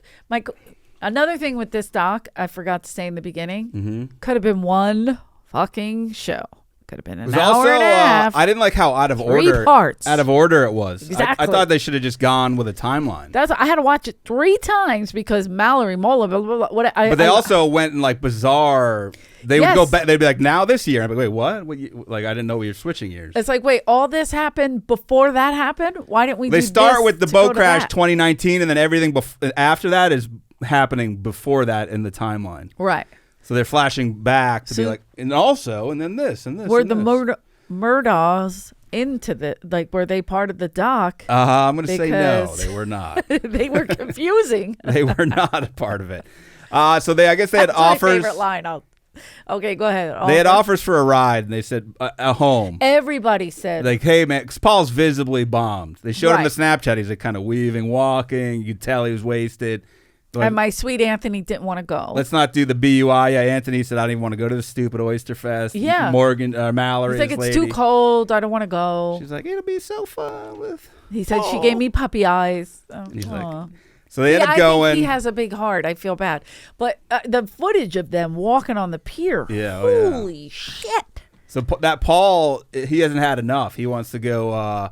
another thing with this doc, I forgot to say in the beginning, could have been one fucking show. Could have been an hour and a half. I didn't like how out of 3 order parts. Out of order it was. Exactly. I thought they should have just gone with a timeline. I had to watch it 3 times because Mallory Mola. But they also went in like bizarre. They would go back. They'd be like, now this year. I'd be like, wait, what? Like I didn't know we were switching years. It's like, wait, all this happened before that happened? Why didn't we? They do start this with the to go boat to crash that? 2019, and then everything after that is happening before that in the timeline. Right. So they're flashing back to be like, and also, and then this and this. Were and the this. Murdaughs into the were they part of the doc? I'm going to say no, Because- they were not. They were confusing. They were not a part of it. So I guess they had That's offers. my favorite line. Okay, go ahead. They had offers for a ride, and they said a home. Everybody said Like, hey man, 'cause Paul's visibly bombed. They showed him the Right. Snapchat. He's like kind of weaving, walking. You could tell he was wasted. Like, and my sweet Anthony didn't want to go. let's not do the BUI. Yeah, Anthony said I don't even want to go to the stupid Oyster Fest. Yeah. Morgan, Mallory, He's like, his it's lady. too cold. I don't want to go. She's like, it'll be so fun with. He said she Paul." gave me puppy eyes. He's like, Aw. so they ended up I going. think he has a big heart. I feel bad. But the footage of them walking on the pier. Yeah, oh, yeah. Holy shit. So that Paul, he hasn't had enough. He wants to go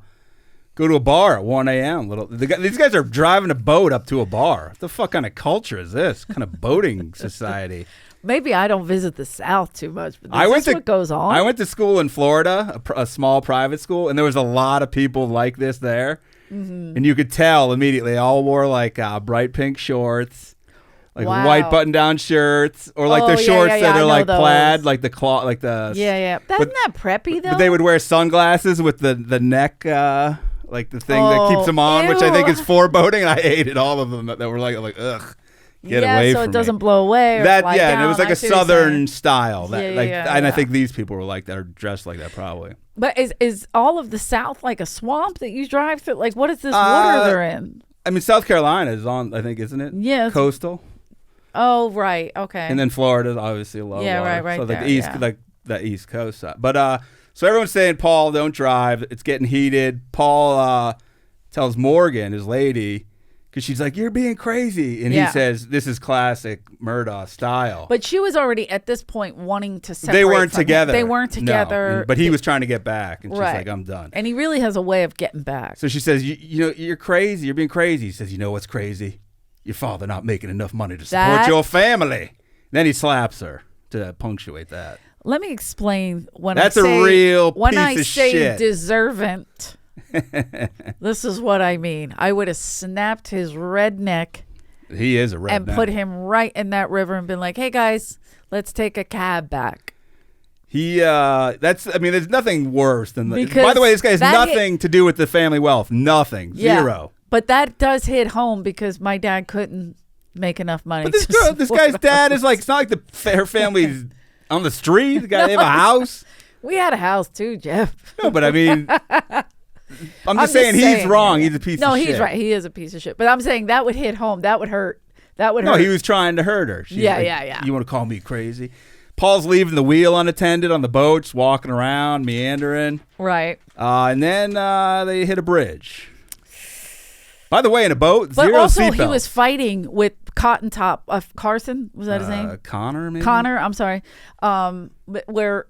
to a bar at 1 a.m. These guys are driving a boat up to a bar. What the fuck kind of culture is this? What kind of boating society? Maybe I don't visit the South too much, but this is what goes on. I went to school in Florida, a small private school, and there was a lot of people like this there. Mm-hmm. And you could tell immediately. They all wore like bright pink shorts, like Wow. white button-down shirts, or like Oh, the yeah, shorts yeah, that I are know like those. plaid, like the cloth, like the Yeah. But- Isn't that preppy, though? But they would wear sunglasses with the neck, like the thing that keeps them on, which I think ew. is foreboding. And I hated all of them that were like ugh, get away so from it doesn't me. blow away. Or fly And it down. was like I a see what you're saying. southern style. That, Yeah, and I yeah. think these people were like that, are dressed like that probably. But is all of the South like a swamp that you drive through? Like, what is this water they're in? I mean, South Carolina is on, I think, isn't it? Yeah. Coastal. Oh, right. Okay. And then Florida's obviously a lot of Yeah, water. right So like there, the east, yeah. like the East Coast side. But so everyone's saying, Paul, don't drive. It's getting heated. Paul tells Morgan, his lady, because she's like, you're being crazy. And Yeah. he says, this is classic Murdaugh style. But she was already at this point wanting to separate. they weren't from him. together. They weren't No. together. But he was trying to get back. And she's Right. like, I'm done. And he really has a way of getting back. So she says, you know, you're crazy. You're being crazy. He says, you know what's crazy? Your father not making enough money to support That- your family. Then he slaps her to punctuate that. Let me explain when That's I a say, real when piece I of say shit. deservant. This is what I mean. I would have snapped his red neck He is a redneck. and put him right in that river and been like, "Hey guys, let's take a cab back." That's, I mean, there's nothing worse than the, Because by the way, this guy has that nothing to do with the family wealth. Nothing. Yeah. Zero. But that does hit home because my dad couldn't make enough money. But this to girl, this support guy's dad us. is like, it's not like her family's on the street. The guy, they have a house. We had a house too, Jeff. No, but I mean, I'm just saying he's wrong. He's a piece of shit. No, he's right. He is a piece of shit. But I'm saying that would hit home. That would hurt. That would No, hurt. he was trying to hurt her. She's Yeah, like, yeah. You want to call me crazy? Paul's leaving the wheel unattended on the boat, just walking around, meandering. Right. And then they hit a bridge. By the way, in a boat, But zero also, seatbelts. he was fighting with Cotton Top. Carson, was that his name? Connor, maybe? Connor, I'm sorry. Where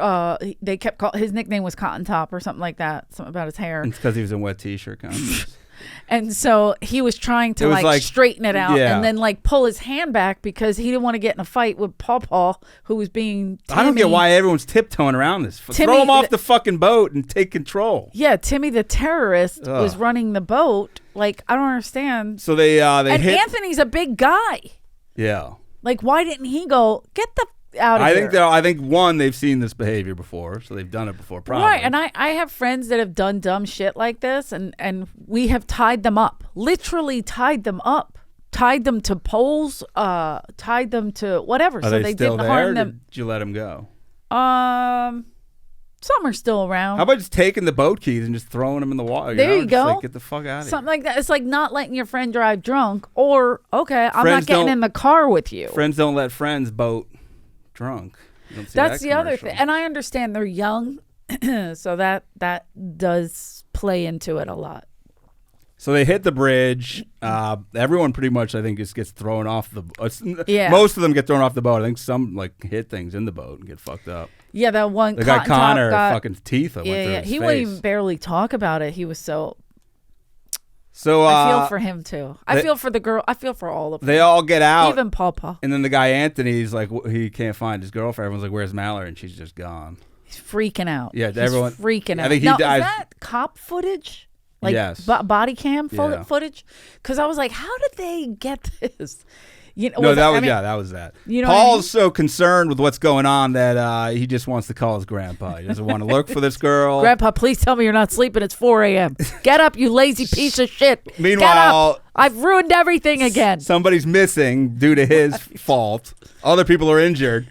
they kept his nickname was Cotton Top or something like that. Something about his hair. It's because he was in wet t-shirt contest. And so he was trying to like straighten it out and then like pull his hand back because he didn't want to get in a fight with Paw, who was being Timmy. I don't get why everyone's tiptoeing around this. Throw him off the fucking boat and take control. Yeah, Timmy the terrorist was running the boat. Like, I don't understand. So they and Anthony's a big guy. Yeah. Like, why didn't he go, get the out of here? I think one, they've seen this behavior before, so they've done it before, probably. Right, and I have friends that have done dumb shit like this, and we have tied them up. Literally tied them up. Tied them to poles, tied them to whatever. So they didn't harm them. Did you let them go? Some are still around. How about just taking the boat keys and just throwing them in the water? There you go. Like, get the fuck out of here. Something like that. It's like not letting your friend drive drunk, or okay, I'm not getting in the car with you. Friends don't let friends boat drunk. That's the other thing, and I understand they're young, so that does play into it a lot. So they hit the bridge. Everyone pretty much, I think, just gets thrown off the. Most of them get thrown off the boat. I think some like hit things in the boat and get fucked up. Yeah, that one. The guy Connor, fucking teeth went through his face. He wouldn't even barely talk about it. He was so. So I feel for him too. I feel for the girl. I feel for all of them. They all get out. Even Paw. And then the guy Anthony's like, he can't find his girlfriend. Everyone's like, "Where's Mallory?" And she's just gone. He's freaking out. Yeah, everyone freaking out. I think he now, dies. Is that cop footage? Like yes. Body cam footage? Because I was like, how did they get this? You know, no, that was that. You know Paul's so concerned with what's going on that he just wants to call his grandpa. He doesn't want to look for this girl. Grandpa, please tell me you're not sleeping. It's 4 a.m. Get up, you lazy piece of shit. Meanwhile, get up. I've ruined everything again. Somebody's missing due to his fault. Other people are injured.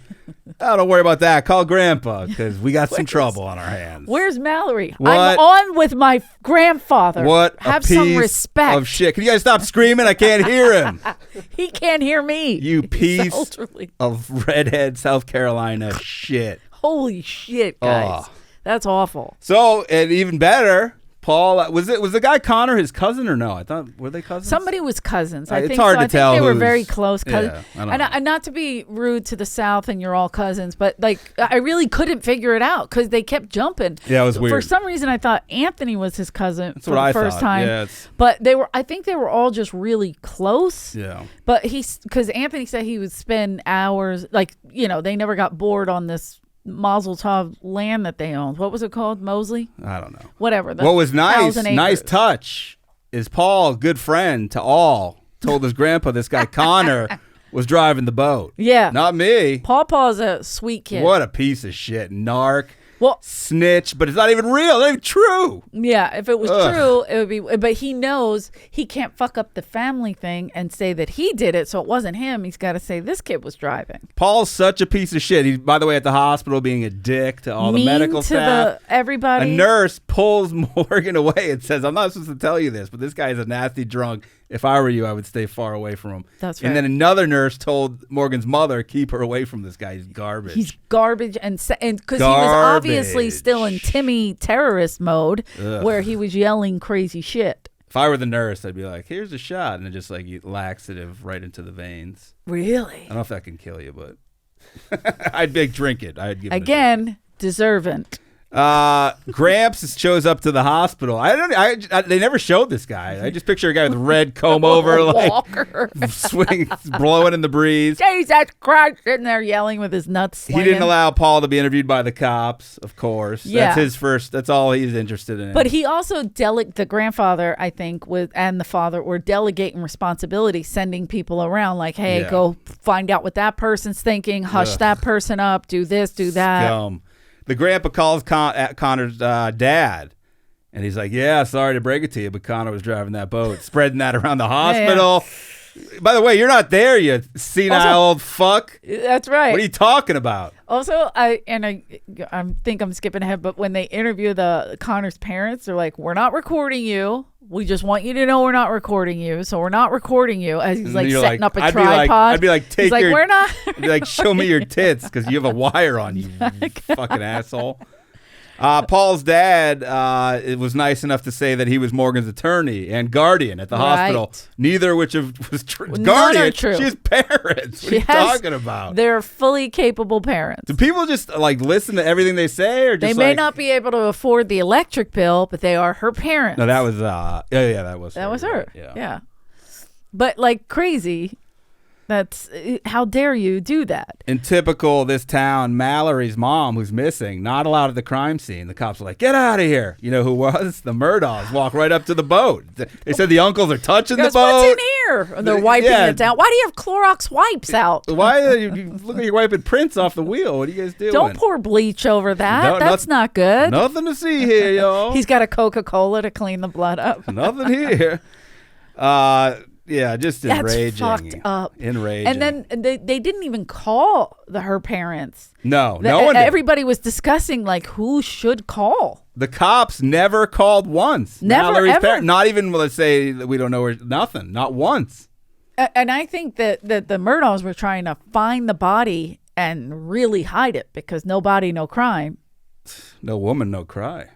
Oh, don't worry about that. Call Grandpa because we got some trouble on our hands. Where's Mallory? I'm on with my grandfather. Have some respect. Of shit. Can you guys stop screaming? I can't hear him. He can't hear me. You piece of redhead South Carolina shit. Holy shit, guys. That's awful. So, and even better, Paul, was the guy Connor his cousin or no? I thought, were they cousins? Somebody was cousins. I think it's hard to tell. They were very close cousins. Yeah, and not to be rude to the South and you're all cousins, but like I really couldn't figure it out because they kept jumping. Yeah, it was weird. For some reason, I thought Anthony was his cousin That's for the first time. Yeah, but I think they were all just really close. Yeah. But because Anthony said he would spend hours, like, you know, they never got bored on this Mazel Tov land that they owned. What was it called? Mosley? I don't know. Whatever. What was nice touch is Paul, good friend to all, told his grandpa this guy Connor was driving the boat. Yeah. Not me. Pawpaw's a sweet kid. What a piece of shit. Narc. Well, snitch, but it's not even real. It's not even true. Yeah, if it was true, it would be. But he knows he can't fuck up the family thing and say that he did it, so it wasn't him. He's got to say this kid was driving. Paul's such a piece of shit. He's, by the way, at the hospital being a dick to all the medical staff. Everybody. A nurse pulls Morgan away and says, "I'm not supposed to tell you this, but this guy is a nasty drunk. If I were you, I would stay far away from him." That's right. And then another nurse told Morgan's mother, "Keep her away from this guy. He's garbage." He's garbage, and because he was obviously still in Timmy terrorist mode, where he was yelling crazy shit. If I were the nurse, I'd be like, "Here's a shot," and just like laxative right into the veins. Really? I don't know if that can kill you, but I'd drink it. I'd give it again deserving. Gramps shows up to the hospital. They never showed this guy. I just picture a guy with red comb over, like swinging, blowing in the breeze. Jesus Christ, sitting there yelling with his nuts slinging. He didn't allow Paul to be interviewed by the cops, of course. Yeah. That's his first. That's all he's interested in. But he also the grandfather, I think, and the father were delegating responsibility, sending people around like, "Hey, go find out what that person's thinking. Hush that person up. Do this, do that." Scum. The grandpa calls Connor's dad, and he's like, "Yeah, sorry to break it to you, but Connor was driving that boat," spreading that around the hospital. Yeah. By the way, you're not there, you senile old fuck. That's right. What are you talking about? Also, I think I'm skipping ahead, but when they interview the Connor's parents, they're like, "We're not recording you. We just want you to know we're not recording you. So we're not recording you." As he's like setting up a tripod. I'd be like, we're not. I'd be like, "Show me your tits because you have a wire on you, fucking asshole." Paul's dad it was nice enough to say that he was Morgan's attorney and guardian at the hospital. Neither of which was true. Guardian, true. She has parents. What are you talking about? They're fully capable parents. Do people just like listen to everything they say, or just they may not be able to afford the electric bill, but they are her parents. No, that was that was her. Right? Yeah. But like crazy. That's how dare you do that? In typical this town, Mallory's mom, who's missing, not allowed at the crime scene. The cops were like, "Get out of here!" You know who was? The Murdaughs walk right up to the boat. They said the uncles are touching the boat. What's in here? And they're wiping it down. Why do you have Clorox wipes out? Why are you look like you're wiping prints off the wheel? What are you guys doing? Don't pour bleach over that. That's not good. Nothing to see here, y'all. He's got a Coca-Cola to clean the blood up. Nothing here. Yeah, just enraging. That's fucked up. Enraging. And then they didn't even call her parents. No one did. Everybody was discussing like who should call. The cops never called once. Never, Mallory's ever. Not even, let's say that we don't know her. Nothing. Not once. And I think that the Murdaughs were trying to find the body and really hide it because no body, no crime. No woman, no cry.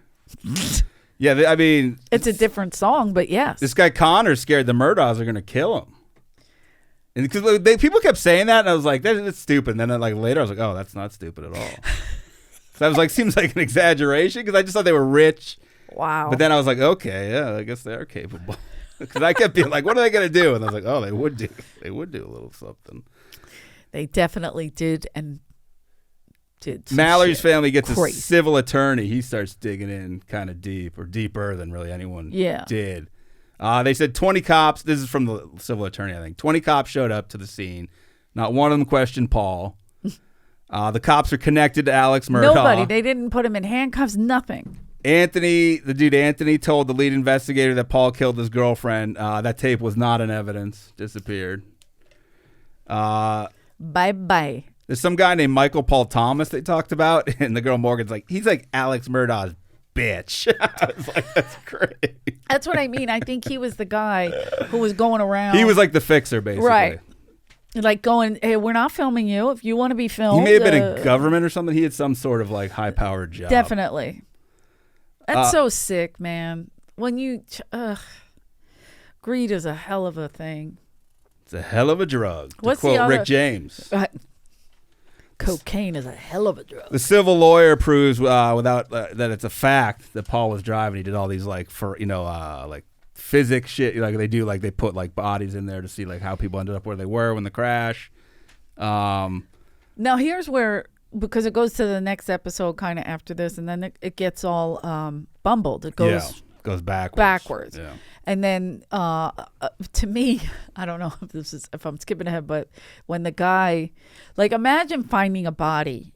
Yeah, I mean... It's a different song, but yes. This guy Connor's scared the Murdaughs are going to kill him. And because people kept saying that, and I was like, that's stupid. And then like later, I was like, oh, that's not stupid at all. So I was like, seems like an exaggeration, because I just thought they were rich. Wow. But then I was like, okay, yeah, I guess they are capable. Because I kept being like, what are they going to do? And I was like, oh, they would do a little something. They definitely did, and... Mallory's family gets a civil attorney. He starts digging in kind of deep, or deeper than really anyone did. They said 20 cops. This is from the civil attorney, I think. 20 cops showed up to the scene. Not one of them questioned Paul. The cops are connected to Alex Murdaugh. Nobody. They didn't put him in handcuffs. Nothing. The dude Anthony told the lead investigator that Paul killed his girlfriend. That tape was not in evidence. Disappeared. Bye-bye. There's some guy named Michael Paul Thomas they talked about, and the girl Morgan's like, he's like Alex Murdaugh's bitch. I was like, that's great. That's what I mean. I think he was the guy who was going around. He was like the fixer, basically. Right. Like going, hey, we're not filming you. If you want to be filmed. He may have been in government or something. He had some sort of like high-powered job. Definitely. That's so sick, man. When you, greed is a hell of a thing. It's a hell of a drug. What's to quote Rick James. Cocaine is a hell of a drug. The civil lawyer proves without that it's a fact that Paul was driving. He did all these like like physics shit. Like they do, like they put like bodies in there to see like how people ended up where they were when the crash. Now here's where, because it goes to the next episode kind of after this, and then it gets all bumbled. It goes backwards. Yeah. And then to me, I don't know if I'm skipping ahead, but when the guy, like, imagine finding a body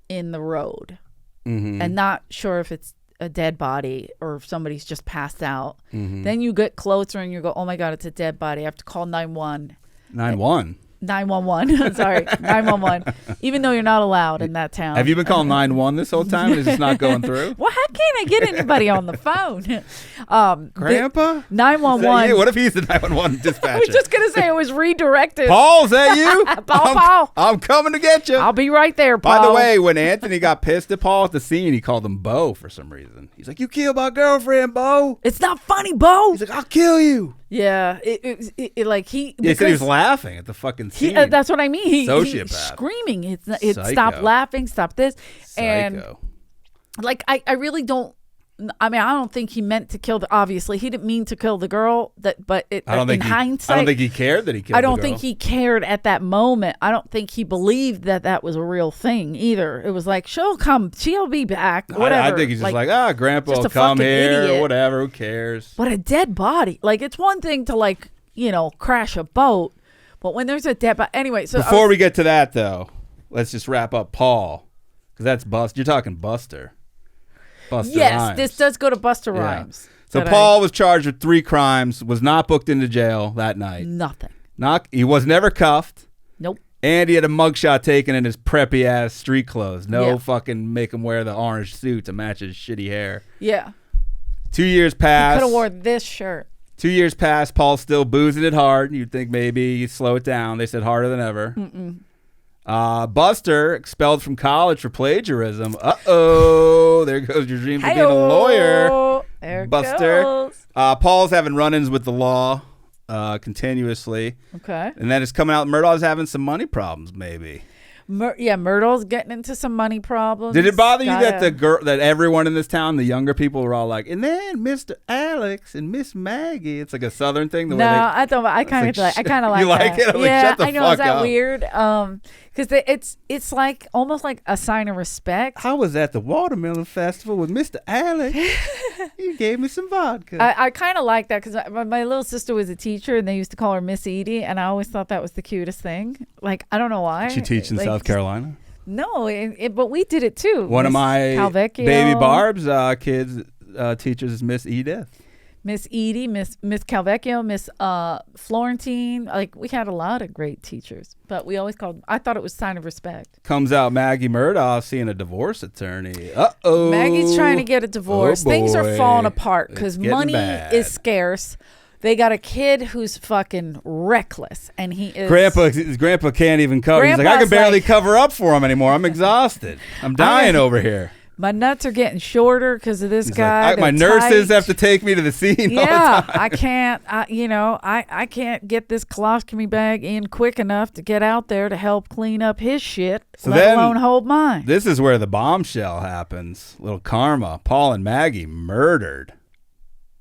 in the road and not sure if it's a dead body or if somebody's just passed out. Then you get closer and you go, oh my God, it's a dead body. I have to call 911. 911. Sorry, 911. Even though you're not allowed in that town. Have you been calling 911 this whole time and it's just not going through? Well, how can't I get anybody on the phone? Grandpa? 911. What if he's the 911 dispatcher? I was just going to say it was redirected. Paul, is that you? Paul. I'm coming to get you. I'll be right there, Paul. By the way, when Anthony got pissed at Paul at the scene, he called him Bo for some reason. He's like, you killed my girlfriend, Bo. It's not funny, Bo. He's like, I'll kill you. Yeah, it like he. He said he was laughing at the fucking scene. That's what I mean. He's screaming. It's stop laughing, stop this, and like I really don't. I mean, I don't think he meant to kill obviously he didn't mean to kill the girl. Hindsight, I don't think he cared that he killed. I don't think he cared at that moment. I don't think he believed that was a real thing either. It was like she'll be back. Whatever. I think he's just like Grandpa will come here or whatever. Who cares? But a dead body, like it's one thing to crash a boat, but when there's a dead body, anyway. So before we get to that though, let's just wrap up Paul, because that's Buster. You're talking Buster. Yes, Rhymes. This does go to Buster Rhymes. So Paul was charged with 3 crimes, was not booked into jail that night. Nothing. He was never cuffed. Nope. And he had a mugshot taken in his preppy ass street clothes. Fucking make him wear the orange suit to match his shitty hair. Yeah. 2 years passed. He could have wore this shirt. 2 years passed. Paul's still boozing it hard. You'd think maybe he'd slow it down. They said harder than ever. Buster expelled from college for plagiarism. Uh-oh. There goes your dream of being a lawyer. There it Buster. goes. Paul's having run-ins with the law continuously. Okay. And then it's coming out Murdaugh's having some money problems, maybe. Murdaugh's getting into some money problems. Did it bother you that everyone in this town, the younger people, were all like, and then Mr. Alex and Miss Maggie? It's like a Southern thing. I kind of like you like that. it? I'm yeah, like, shut the I know. fuck Is that up. weird? Because it's like almost like a sign of respect. I was at the Watermelon Festival with Mr. Alex. He gave me some vodka. I kind of like that because my little sister was a teacher and they used to call her Miss Edie, and I always thought that was the cutest thing. Like, I don't know why. Did she teach in South Carolina? No, but we did it too. One of my Calvecchio. baby Barb's kids teachers is Miss Edith. Miss Edie, Miss Calvecchio, Miss Florentine. Like, we had a lot of great teachers, but we always called. I thought it was a sign of respect. Comes out Maggie Murdaugh seeing a divorce attorney. Uh-oh. Maggie's trying to get a divorce. Things are falling apart because money bad. is scarce. They got a kid who's fucking reckless, and he is. His grandpa can't even cover. He's like, I can barely cover up for him anymore. I'm exhausted. I'm dying over here. My nuts are getting shorter because of this guy. Like, my nurses have to take me to the scene. Yeah, all the time. I can't. I can't get this colostomy bag in quick enough to get out there to help clean up his shit, let alone hold mine. This is where the bombshell happens. Little karma. Paul and Maggie murdered,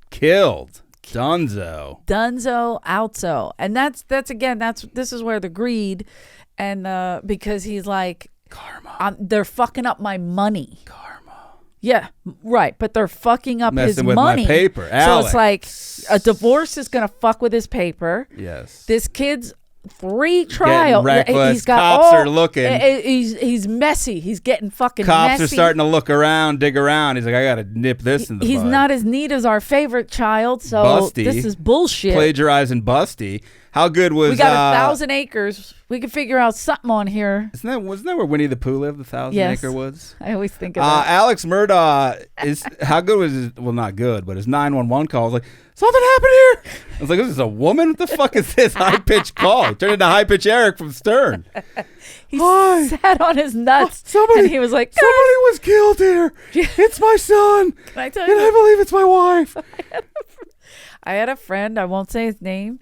killed. Dunzo outso, and this is where the greed, and because he's like, karma, they're fucking up my money. Karma, yeah, right, but they're fucking up messing his with money. My paper, Alex. So it's like a divorce is gonna fuck with his paper. Yes, this kid's 3 trial. Reckless. He's got Cops are looking. He's messy. He's getting fucking Cops messy. are starting to look around, dig around. He's like, I gotta nip this in the bud. He's not as neat as our favorite child, so Busty, this is bullshit. Plagiarizing Busty. How good was? We got 1,000 acres. We can figure out something on here. Wasn't that where Winnie the Pooh lived? The 1,000-acre woods. I always think of that. Alex Murdaugh is how good was his? Well, not good, but his 911 call was like, something happened here. I was like, this is a woman. What the fuck is this high pitched call? He turned into high pitch Eric from Stern. He sat on his nuts. And he was like, somebody was killed here. It's my son. Can I tell you? And I believe it's my wife. I had a friend. I won't say his name,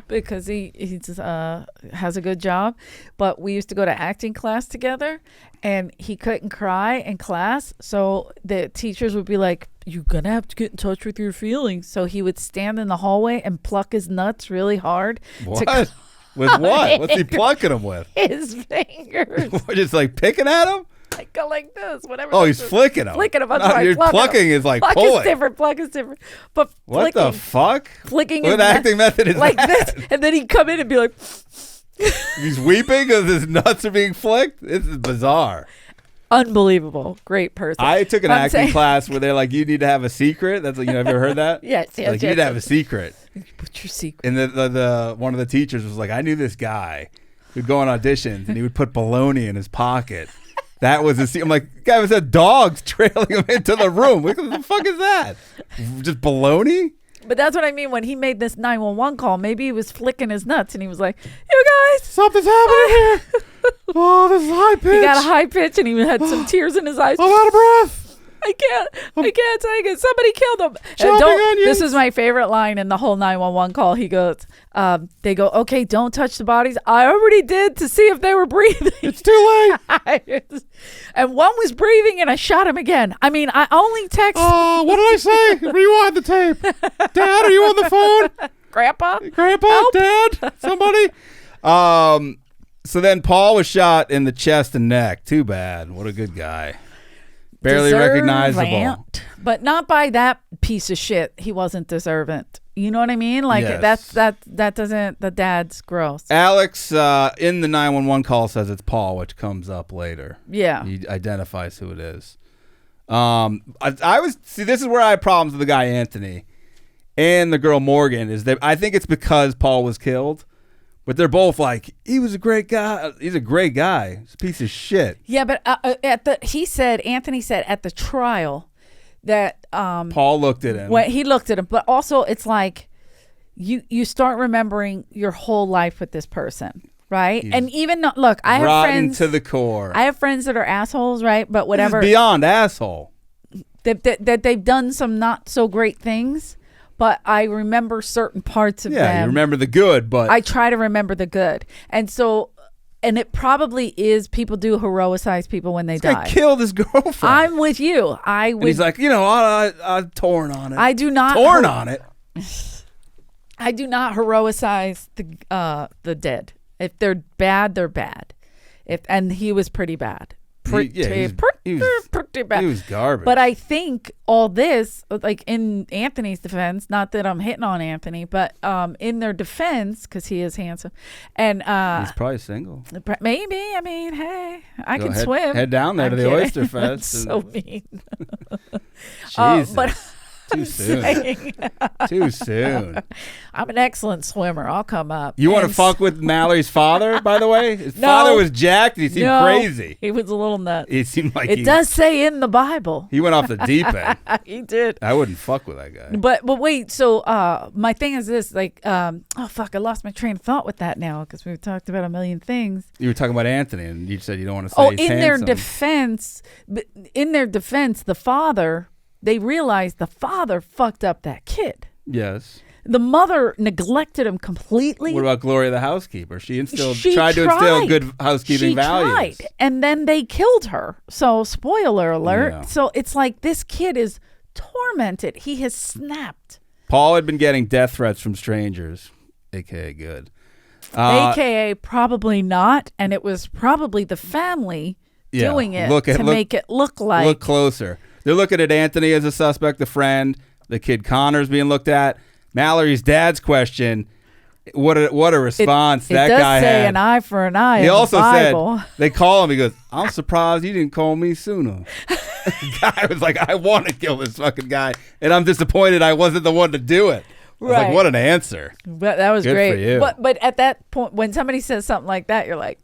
because he just has a good job, but we used to go to acting class together, and he couldn't cry in class, so the teachers would be like, you're gonna have to get in touch with your feelings. So he would stand in the hallway and pluck his nuts really hard. With what? What's he plucking them with? His fingers. Just like picking at him? Like go like this, whatever. Oh, he's flicking them. Flicking them. Plucking is like pluck pulling. Pluck is different. But what the fuck? Flicking what acting method is like that? this, and then he'd come in and be like, he's weeping because his nuts are being flicked. This is bizarre. Unbelievable. Great person. I took an acting class where they're like, you need to have a secret. That's like, have you ever heard that? Yes. You need to have a secret. What's your secret? And the one of the teachers was like, I knew this guy who'd go on auditions and he would put bologna in his pocket. That was a secret. I'm like, guy was had dogs trailing him into the room. What the fuck is that? Just bologna? But that's what I mean when he made this 911 call. Maybe he was flicking his nuts and he was like, you guys, something's happening here. Oh, this is high pitch. He got a high pitch and he had some tears in his eyes. I'm out of breath. I can't take it. Somebody killed him. This is my favorite line in the whole 911 call. He goes, they go, okay, don't touch the bodies. I already did to see if they were breathing. It's too late. And one was breathing and I shot him again. I mean, I only text. Oh, what did I say? Rewind the tape. Dad, are you on the phone? Grandpa, help. Dad, somebody. So then Paul was shot in the chest and neck. Too bad. What a good guy. Barely recognizable. But not by that piece of shit. He wasn't deserving. You know what I mean? Like yes. that doesn't, the dad's gross. Alex in the 911 call says it's Paul, which comes up later. Yeah. He identifies who it is. This is where I have problems with the guy Anthony and the girl Morgan is that I think it's because Paul was killed. But they're both like, he was a great guy. He's a great guy. He's a piece of shit. Yeah, but Anthony said at the trial that Paul looked at him. When he looked at him, but also it's like you start remembering your whole life with this person. right? He's and even look, I have rotten friends to the core. I have friends that are assholes, right? But whatever, This is beyond asshole. that they've done some not so great things. But I remember certain parts of them. Yeah, you remember the good, but I try to remember the good, and so. And it probably is people do heroicize people when they die. Killed his girlfriend. I'm with you. And he's like, I'm torn on it. I do not torn on it. I do not heroicize the dead. If they're bad, they're bad. And he was pretty bad. Pretty bad. He was garbage. But I think all this, like in Anthony's defense, not that I'm hitting on Anthony, but in their defense, because he is handsome, and he's probably single. Maybe. I mean, hey, I can swim. Head down there to the Oyster Fest. That's so mean. Jesus. But Too soon. Too soon. I'm an excellent swimmer. I'll come up. You want to fuck with Mallory's father, by the way? His father was jacked. He seemed crazy. He was a little nuts. It seemed like it does say in the Bible. He went off the deep end. He did. I wouldn't fuck with that guy. But wait. So my thing is this. Like, oh fuck, I lost my train of thought with that now because we've talked about a million things. You were talking about Anthony, and you said you don't want to say. He's in handsome. their defense, the father. They realized the father fucked up that kid. Yes. The mother neglected him completely. What about Gloria the housekeeper? She tried to instill good housekeeping values. Tried, and then they killed her. So, spoiler alert. Yeah. So, it's like this kid is tormented. He has snapped. Paul had been getting death threats from strangers, a.k.a. good. A.k.a. probably not. And it was probably the family doing it to make it look like. Look closer. They're looking at Anthony as a suspect, the friend. The kid Connor's being looked at. Mallory's dad's question. What a response that guy had. It does say an eye for an eye. He also Bible. said, they call him. He goes, I'm surprised you didn't call me sooner. The guy was like, I want to kill this fucking guy, and I'm disappointed I wasn't the one to do it. I was like, what an answer. But that was good great. For you. But at that point, when somebody says something like that, you're like,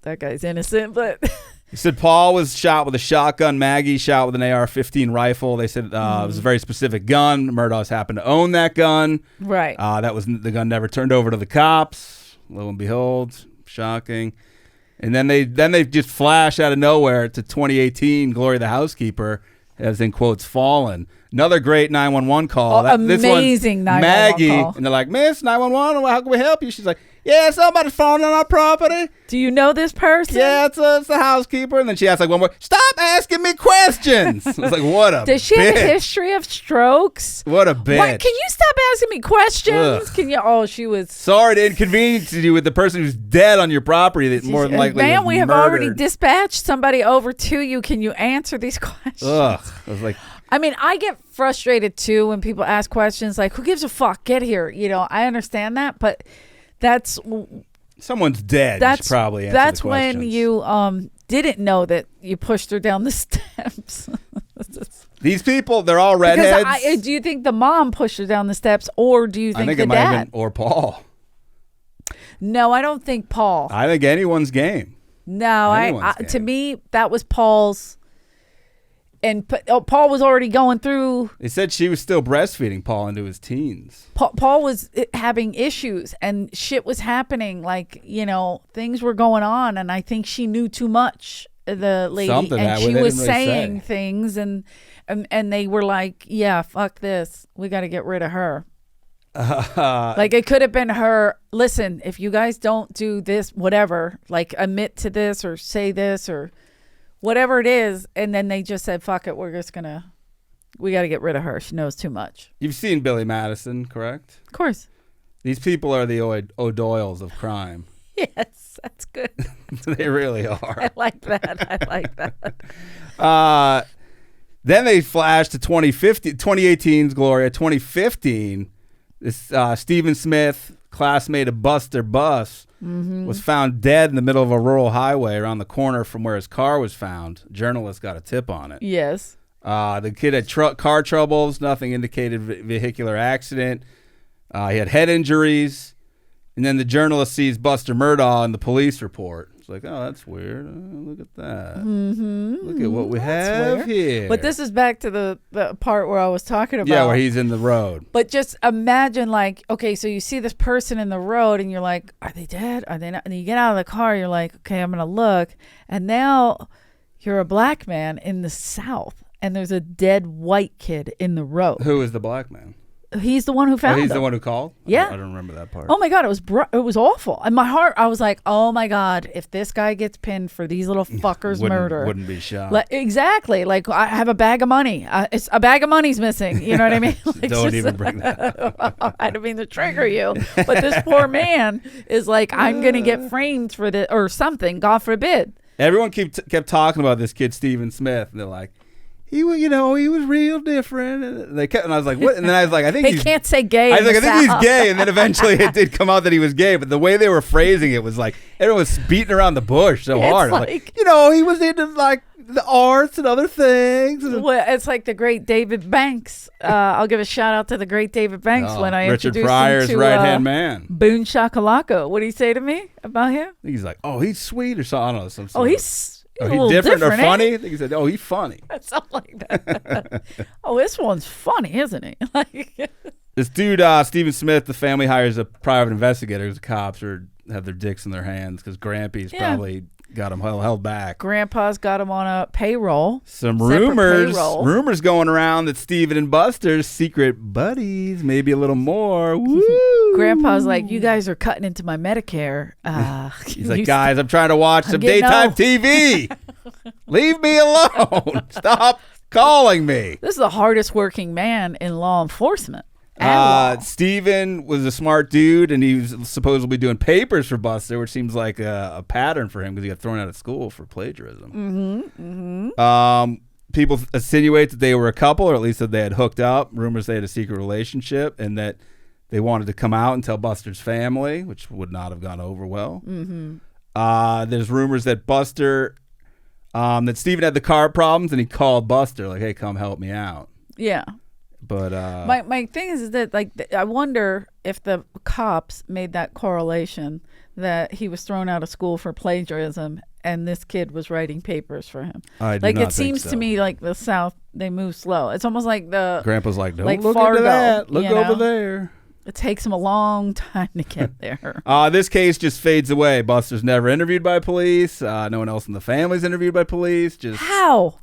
that guy's innocent. But he said Paul was shot with a shotgun. Maggie shot with an AR-15 rifle. They said it was a very specific gun. Murdaugh's happened to own that gun. Right. That was the gun never turned over to the cops. Lo and behold, shocking. And then they just flash out of nowhere to 2018. Gloria the housekeeper has in quotes fallen. Another great 911 call. Amazing 911 Maggie, call. And they're like, Miss 911, how can we help you? She's like, yeah, somebody's falling on our property. Do you know this person? Yeah, it's the housekeeper. And then she asked like one more, stop asking me questions. I was like, what a Does she bitch. have a history of strokes? What a bitch. What? Can you stop asking me questions? Ugh. Can you? Oh, she was. Sorry to inconvenience you with the person who's dead on your property that more than likely Man, was we have murdered. already dispatched somebody over to you. Can you answer these questions? Ugh. I was like, I mean, I get frustrated too when people ask questions like, who gives a fuck? Get here. You know, I understand that, but that's... someone's dead. That's probably answer that's the when you didn't know that you pushed her down the steps. These people, they're all redheads. Because do you think the mom pushed her down the steps, or do you think I think the it might dad? have been, or Paul. No, I don't think Paul. I think anyone's game. No, to me that was Paul's. And Paul was already going through. They said she was still breastfeeding Paul into his teens. Paul was having issues and shit was happening. Like, you know, things were going on. And I think she knew too much, the lady. Something and she they was didn't really saying say. things. And they were like, yeah, fuck this. We got to get rid of her. Like, it could have been her. Listen, if you guys don't do this, whatever, like admit to this or say this or whatever it is, and then they just said, fuck it, we got to get rid of her. She knows too much. You've seen Billy Madison, correct? Of course. These people are the O'Doyles of crime. Yes, that's good. They really are. I like that. Then they flashed to 2018's Gloria. 2015, this Stephen Smith, classmate of Buster Bus, was found dead in the middle of a rural highway around the corner from where his car was found. Journalists got a tip on it. Yes. The kid had car troubles. Nothing indicated vehicular accident. He had head injuries. And then the journalist sees Buster Murdaugh in the police report. It's like, oh, that's weird. Look at that. Look at what we have here. But this is back to the part where I was talking about. Yeah, where he's in the road. But just imagine, like, okay, so you see this person in the road and you're like, are they dead? Are they not? And you get out of the car, you're like, okay, I'm going to look. And now you're a black man in the South and there's a dead white kid in the road. Who is the black man? He's the one who found him. He's the one who called? Yeah. I don't remember that part. Oh my God, it was awful. In my heart, I was like, oh my God, if this guy gets pinned for these little fuckers' murder. Wouldn't be shot. Exactly. Like, I have a bag of money. It's a bag of money's missing. You know what I mean? Like, Don't even bring that up. I don't mean to trigger you, but this poor man is like, I'm going to get framed for this or something, God forbid. Everyone kept talking about this kid, Stephen Smith, and they're like, he was real different. And I was like, what? And then I was like, I think they can't say gay. I was like, I think he's gay. And then eventually it did come out that he was gay. But the way they were phrasing it was like everyone was beating around the bush so hard. Like, he was into like the arts and other things. Well, it's like the great David Banks. I'll give a shout out to the great David Banks when I Richard introduced Pryor's him to right-hand man. Boone Shakalaka. What did he say to me about him? He's like, oh, he's sweet or something. I don't know. He's different or funny? I think he said, oh, he's funny. Something like that. Oh, this one's funny, isn't he? This dude, Stephen Smith, the family hires a private investigator because the cops have their dicks in their hands because Grampy's probably got him held back. Grandpa's got him on a payroll. Some rumors going around that Stephen and Buster's secret buddies, maybe a little more. Woo! Grandpa's like, you guys are cutting into my Medicare. He's like, guys, I'm trying to watch some daytime TV. Leave me alone. Stop calling me. This is the hardest working man in law enforcement. Steven was a smart dude, and he was supposedly doing papers for Buster, which seems like a pattern for him because he got thrown out of school for plagiarism. People insinuate that they were a couple, or at least that they had hooked up. Rumors they had a secret relationship, and that they wanted to come out and tell Buster's family, which would not have gone over well. There's rumors that that Steven had the car problems, and he called Buster like, "Hey, come help me out." Yeah. But my thing is that, like, I wonder if the cops made that correlation that he was thrown out of school for plagiarism and this kid was writing papers for him. It seems to me like the South, they move slow. It's almost like the Grandpa's like, don't like look Fargo, into that. Look over there. It takes him a long time to get there. This case just fades away. Buster's never interviewed by police. No one else in the family's interviewed by police. Just How?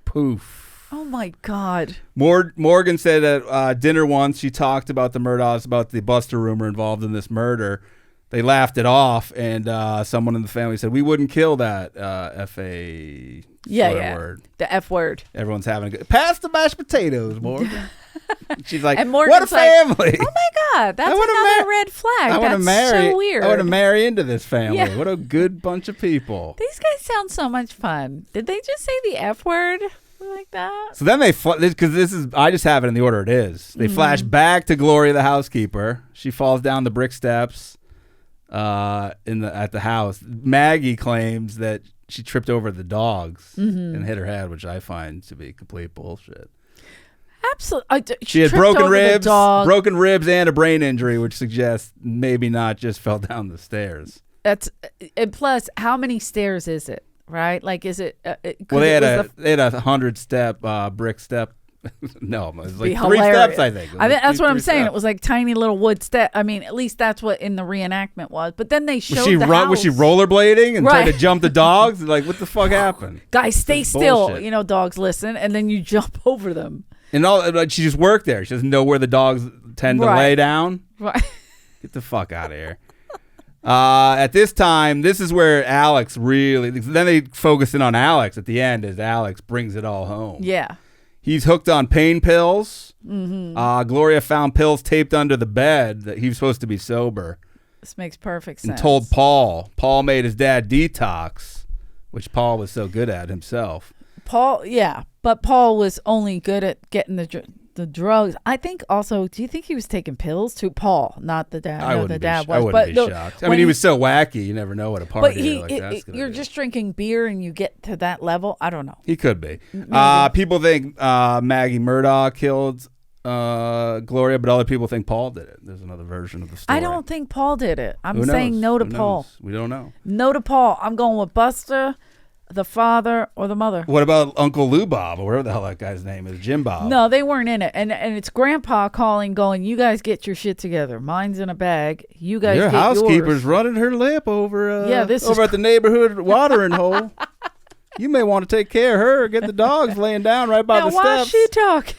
Poof. Oh my God. Morgan said at dinner once, she talked about the Murdaughs, about the Buster rumor involved in this murder. They laughed it off, and someone in the family said, we wouldn't kill that F-A word. The F word. Everyone's having a good... Pass the mashed potatoes, Morgan. She's like, and what a family. Like, oh my God, that's another red flag. That's so weird. I want to marry into this family. Yeah. What a good bunch of people. These guys sound so much fun. Did they just say the F word? Like that. So then because I just have it in the order it is. They flash back to Gloria, the housekeeper. She falls down the brick steps at the house. Maggie claims that she tripped over the dogs and hit her head, which I find to be complete bullshit. Absolutely. She had broken ribs and a brain injury, which suggests maybe not just fell down the stairs. And plus, how many stairs is it? Right? Like, is it? Well, they had a 100-step brick step. No, it was like 3 steps, I think. That's what I'm saying. It was like tiny little wood step. I mean, at least that's what in the reenactment was. But then they showed the house. Was she rollerblading and trying to jump the dogs? Like, what the fuck happened? Guys, stay still. Bullshit. Dogs listen, and then you jump over them. And she just worked there. She doesn't know where the dogs tend to lay down. Right. Get the fuck out of here. At this time, this is where Alex really... Then they focus in on Alex at the end as Alex brings it all home. Yeah. He's hooked on pain pills. Gloria found pills taped under the bed that he was supposed to be sober. This makes perfect sense. And told Paul. Paul made his dad detox, which Paul was so good at himself. But Paul was only good at getting the drugs. I think also, do you think he was taking pills to Paul, not the dad? I wouldn't be shocked. I mean, he was so wacky. You never know what a party like that's going to You're just drinking beer and you get to that level. I don't know. He could be. People think Maggie Murdaugh killed Gloria, but other people think Paul did it. There's another version of the story. I don't think Paul did it. I'm Who saying knows? no to Who Paul. knows? We don't know. No to Paul. I'm going with Buster, the father, or the mother. What about Uncle Lou Bob, or whatever the hell that guy's name is, Jim Bob? No, they weren't in it. And it's Grandpa calling, going, you guys get your shit together. Mine's in a bag. You guys Your get housekeeper's yours. running her lip over this over is at the neighborhood watering hole. You may want to take care of her. Get the dogs laying down right by Now, the why is steps. she talking?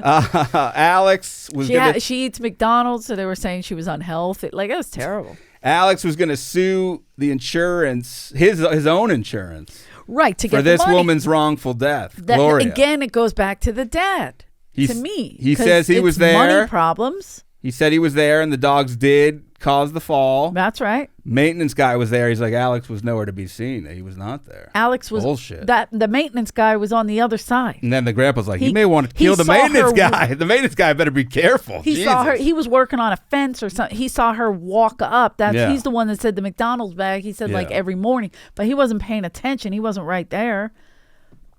Alex was She eats McDonald's, so they were saying she was unhealthy. Like, it was terrible. Alex was going to sue the insurance, his own insurance, Right, to get for the this money. woman's wrongful death. Gloria. Again, it goes back to the dad. To me. He 'Cause says he was it's there. Money problems. He said he was there, and the dogs did cause the fall. That's right. Maintenance guy was there. He's like, Alex was nowhere to be seen. He was not there. Alex was bullshit. The maintenance guy was on the other side. And then the grandpa's like, He- you may want to he kill the saw maintenance her- guy. The maintenance guy better be careful. He saw her. He was working on a fence or something. He saw her walk up. Yeah. He's the one that said the McDonald's bag. He said like Yeah. every morning, but he wasn't paying attention. He wasn't right there.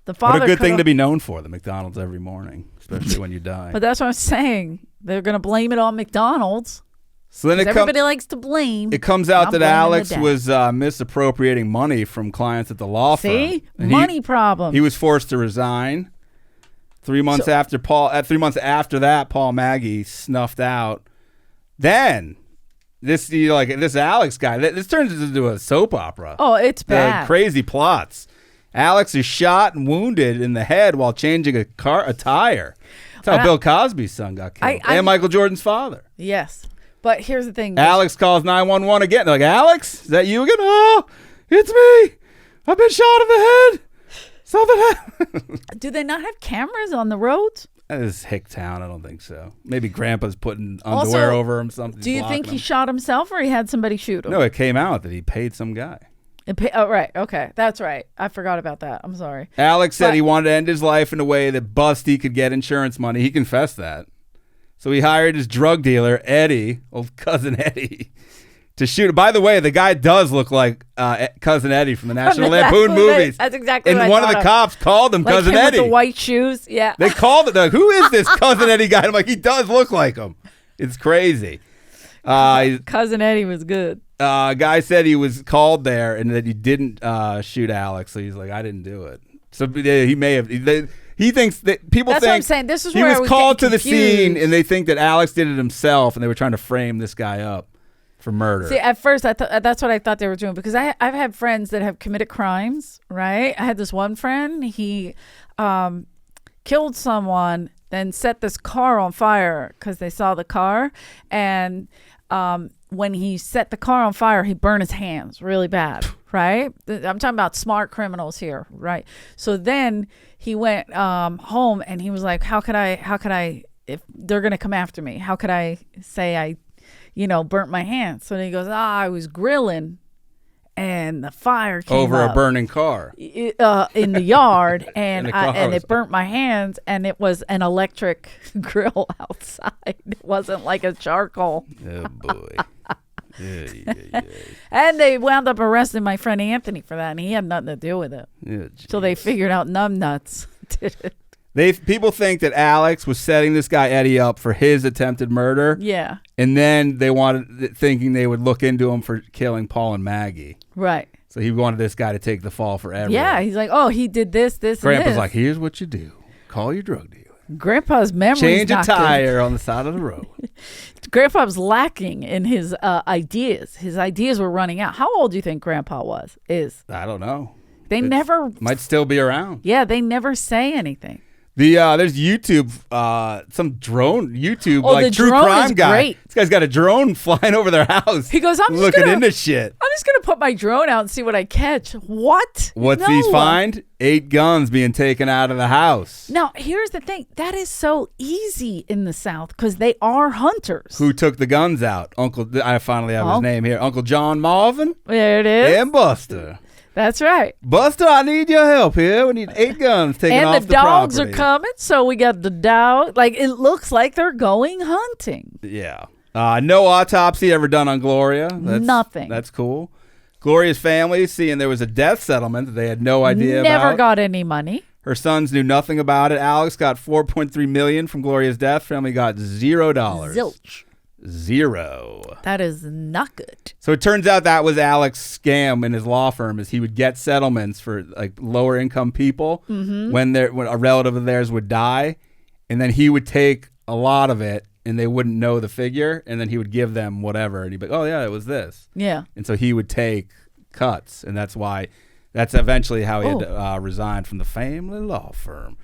The father. What a good thing could've- to be known for, the McDonald's every morning, especially when you die. But that's what I'm saying. They're gonna blame it on McDonald's. So then Everybody likes to blame. it comes out I'm that blaming the Alex dad. was misappropriating money from clients at the law firm. See, And money problem. He was forced to resign. 3 months after 3 months after that, Paul Maggie snuffed out. Then this Alex guy, this turns into a soap opera. Oh, it's bad. Crazy plots. Alex is shot and wounded in the head while changing a tire. That's how Bill Cosby's son got killed. And Michael Jordan's father. Yes, but here's the thing. Alex calls 911 again. They're like, Alex, is that you again? Oh, it's me. I've been shot in the head. Something happened. Do they not have cameras on the roads? That is Hicktown. I don't think so. Maybe Grandpa's putting underwear over him. Something. Do you think he shot himself or he had somebody shoot him? No, it came out that he paid some guy. Oh, right. Okay. That's right. I forgot about that. I'm sorry. Alex said he wanted to end his life in a way that Busty could get insurance money. He confessed that. So he hired his drug dealer, Eddie, old Cousin Eddie, to shoot him. By the way, the guy does look like Cousin Eddie from the National Lampoon movies. That's exactly and what I one of the thought cops called him Like Cousin him Eddie. with the white shoes. Yeah. They called it. Like, who is this Cousin Eddie guy? I'm like, he does look like him. It's crazy. Cousin Eddie was good. Guy said he was called there and that he didn't shoot Alex. So he's like, I didn't do it. So he may have. He thinks that people That's think what I'm saying. This is he where I was was called to getting the scene confused. and they think that Alex did it himself and they were trying to frame this guy up for murder. See, at first, that's what I thought they were doing because I've had friends that have committed crimes, right? I had this one friend. He killed someone, then set this car on fire because they saw the car. And when he set the car on fire, he burned his hands really bad, right? I'm talking about smart criminals here, right? So then he went home and he was like, how could I, if they're going to come after me, how could I say I burnt my hands? So then he goes, I was grilling and the fire came over up a burning car. in the yard and And the car and was- it burnt my hands and it was an electric grill outside. It wasn't like a charcoal. Oh boy. Yeah. And they wound up arresting my friend Anthony for that and he had nothing to do with it. Yeah, So they jeez. figured out numbnuts did it. People think that Alex was setting this guy Eddie up for his attempted murder. Yeah. And then they thinking they would look into him for killing Paul and Maggie. Right. So he wanted this guy to take the fall for everyone. Yeah, he's like, oh, he did this, and Grandpa's this. like, here's what you do. Call your drug dealer. Grandpa's memory Change a not good. tire on the side of the road. Grandpa was lacking in his ideas. His ideas were running out. How old do you think Grandpa is? I don't know. They never. Might still be around. Yeah, they never say anything. There's YouTube, some drone YouTube Oh, the like true drone crime is guy. great. This guy's got a drone flying over their house. He goes, I'm just looking gonna- into shit. I'm just gonna put my drone out and see what I catch. What? What's No. these find? 8 guns being taken out of the house. Now, here's the thing. That is so easy in the South because they are hunters. Who took the guns out? I finally have his Oh. name here. Uncle John Marvin There it is. and Buster. That's right. Buster, I need your help here. We need 8 guns taken And off the dogs property. are coming, so we got the dog. Like, it looks like they're going hunting. Yeah. No autopsy ever done on Gloria. Nothing. That's cool. Gloria's family, seeing there was a death settlement that they had no idea Never about. got any money. Her sons knew nothing about it. Alex got $4.3 million from Gloria's death. Family got $0. Zilch. Zero. That is not good. So it turns out that was Alex's scam in his law firm, is he would get settlements for like lower income people when a relative of theirs would die, and then he would take a lot of it and they wouldn't know the figure, and then he would give them whatever, and he'd be like, oh yeah, it was this. Yeah. And so he would take cuts, and that's eventually how he had resigned from the family law firm.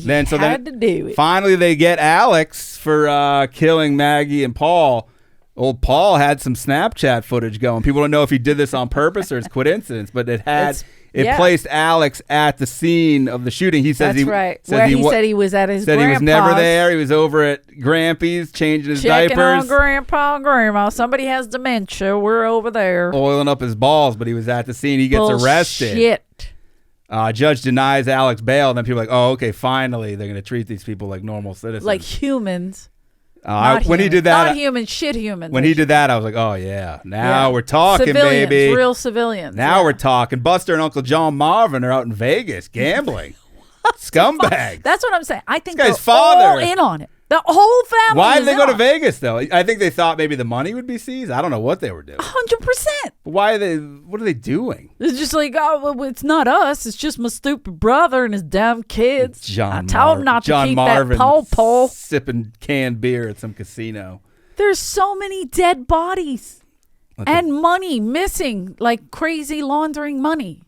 Then to do it. Finally they get Alex for killing Maggie and Paul. Old Paul had some Snapchat footage going. People don't know if he did this on purpose or it's coincidence, but it placed Alex at the scene of the shooting. He says right. Where he said he was at his grandpa's. Said he was never there. He was over at Grampy's changing his Checking diapers. on Grandpa and Grandma. Somebody has dementia. We're over there. Oiling up his balls, but he was at the scene. He gets arrested. Shit. Judge denies Alex bail, and then people are like, oh, okay, finally they're going to treat these people like normal citizens. Like humans. He did that, not human, shit humans. When he did that, I was like, oh yeah, now we're talking, civilians, baby. Real civilians. Now we're talking. Buster and Uncle John Marvin are out in Vegas gambling. Scumbag. That's what I'm saying. I think this guy's they're father all in on it. The whole family. Why did they go to Vegas though? I think they thought maybe the money would be seized. I don't know what they were doing. 100%. Why are they? What are they doing? It's just like, oh, well, it's not us. It's just my stupid brother and his damn kids. I told him not to keep Marvin that pole. Sipping canned beer at some casino. There's so many dead bodies and money missing, like crazy laundering money.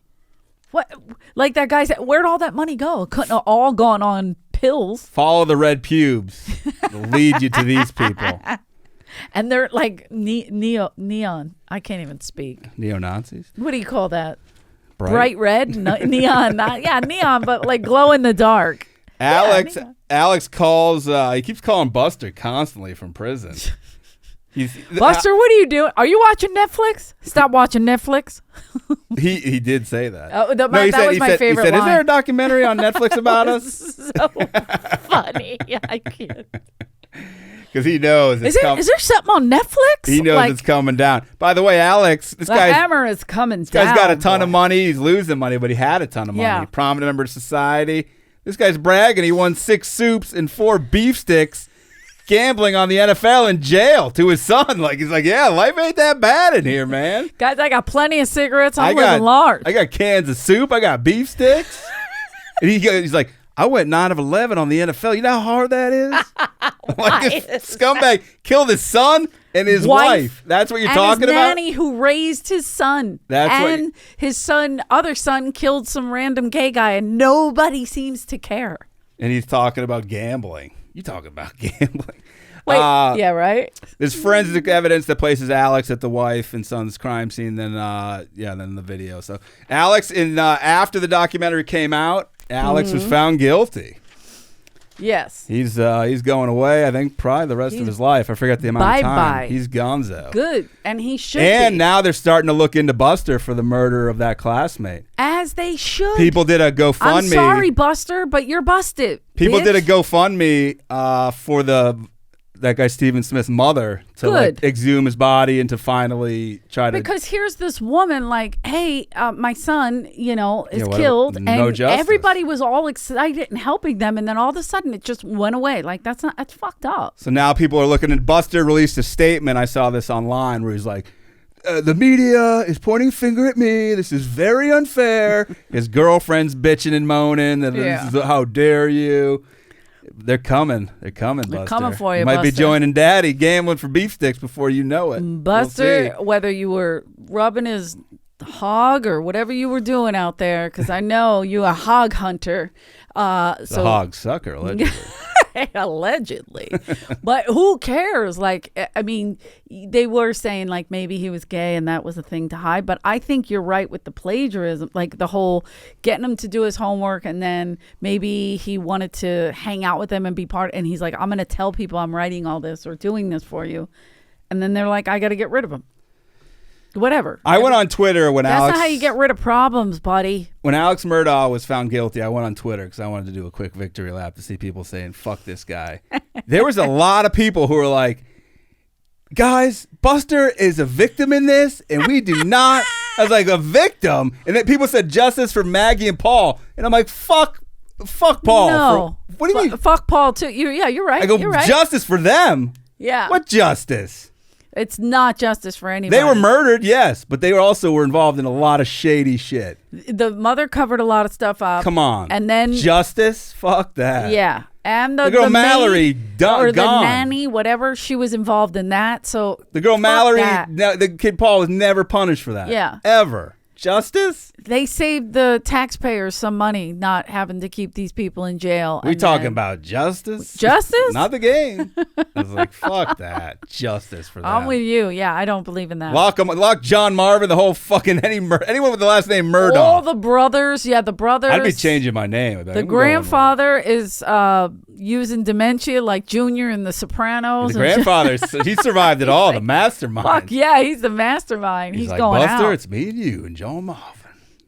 What? Like that guy said, where'd all that money go? It couldn't have all gone on pills. Follow the red pubes. It'll lead you to these people. And they're like neon. I can't even speak. Neo-Nazis? What do you call that? Bright red? Neon. Neon, but like glow in the dark. Alex calls, he keeps calling Buster constantly from prison. Buster, what are you doing? Are you watching Netflix? Stop watching Netflix. He did say that. That was my favorite line. Is there a documentary on Netflix about us? So funny. Yeah, I can't. Because he knows is there something on Netflix? He knows it's coming down. By the way, Alex, the hammer is coming down. This guy's got a ton of money. He's losing money, but he had a ton of money. Yeah. Prominent member of society. This guy's bragging. He won 6 soups and 4 beef sticks gambling on the NFL in jail to his son. Like, he's like, yeah, life ain't that bad in here, man. Guys, I got plenty of cigarettes. I'm living large. I got cans of soup. I got beef sticks. And he's like, I went 9 of 11 on the NFL. You know how hard that is? Like, this scumbag killed his son and his wife. That's what you're talking about? And his nanny who raised his son. His other son killed some random gay guy, and nobody seems to care. And he's talking about gambling. You talking about gambling. Wait, yeah, right? There's forensic evidence that places Alex at the wife and son's crime scene, then the video. So Alex, after the documentary came out, Alex was found guilty. Yes. He's going away, I think, probably the rest of his life. I forget the amount of time. Bye-bye. He's gonzo. Good. And he should And be. now they're starting to look into Buster for the murder of that classmate. As they should. People did a GoFundMe. I'm sorry, Buster, but you're busted. People bitch. did a GoFundMe for that guy Stephen Smith's mother to like exhume his body and to finally try to. Because here's this woman like, hey, my son, is killed, and justice. Everybody was all excited and helping them, and then all of a sudden it just went away. Like that's fucked up. So now people are looking at Buster released a statement. I saw this online where he's like, the media is pointing a finger at me. This is very unfair. His girlfriend's bitching and moaning that this is, how dare you. They're coming. They're coming, Buster. They're coming for you, might Buster. be joining Daddy gambling for beef sticks before you know it. Buster, whether you were rubbing his hog or whatever you were doing out there, because I know you a hog hunter. A hog sucker, allegedly. Allegedly. But who cares? Like, I mean, they were saying like maybe he was gay and that was a thing to hide, but I think you're right with the plagiarism, like the whole getting him to do his homework, and then maybe he wanted to hang out with them and be and he's like, I'm going to tell people I'm writing all this or doing this for you. And then they're like, I got to get rid of him. Whatever. I went on Twitter when That's not how you get rid of problems, buddy. When Alex Murdaugh was found guilty, I went on Twitter because I wanted to do a quick victory lap to see people saying, fuck this guy. There was a lot of people who were like, guys, Buster is a victim in this, and we do not. I was like, a victim? And then people said justice for Maggie and Paul. And I'm like, fuck Fuck Paul. No. What do you mean? Fuck Paul too. You're right. I go, you're right. justice for them? Yeah. What justice? It's not justice for anybody. They were murdered, yes, but they were involved in a lot of shady shit. The mother covered a lot of stuff up. Come on. And then justice? Fuck that. Yeah. And the girl maid, Mallory or gone. the nanny, whatever, she was involved in that. So the girl Mallory, that. the kid Paul was never punished for that. Yeah. Ever. Justice? They saved the taxpayers some money not having to keep these people in jail. We talking about justice? Justice? Not the game. I was like, fuck that. Justice for that. I'm with you. Yeah, I don't believe in that. Lock John Marvin, the whole fucking anyone with the last name Murdaugh. All the brothers. Yeah, the brothers. I'd be changing my name. The grandfather is using dementia like Junior in The Sopranos. The grandfather, he survived it all. Like, the mastermind. Fuck yeah, he's the mastermind. He's like, going Buster, out. It's me and you and John Marvin.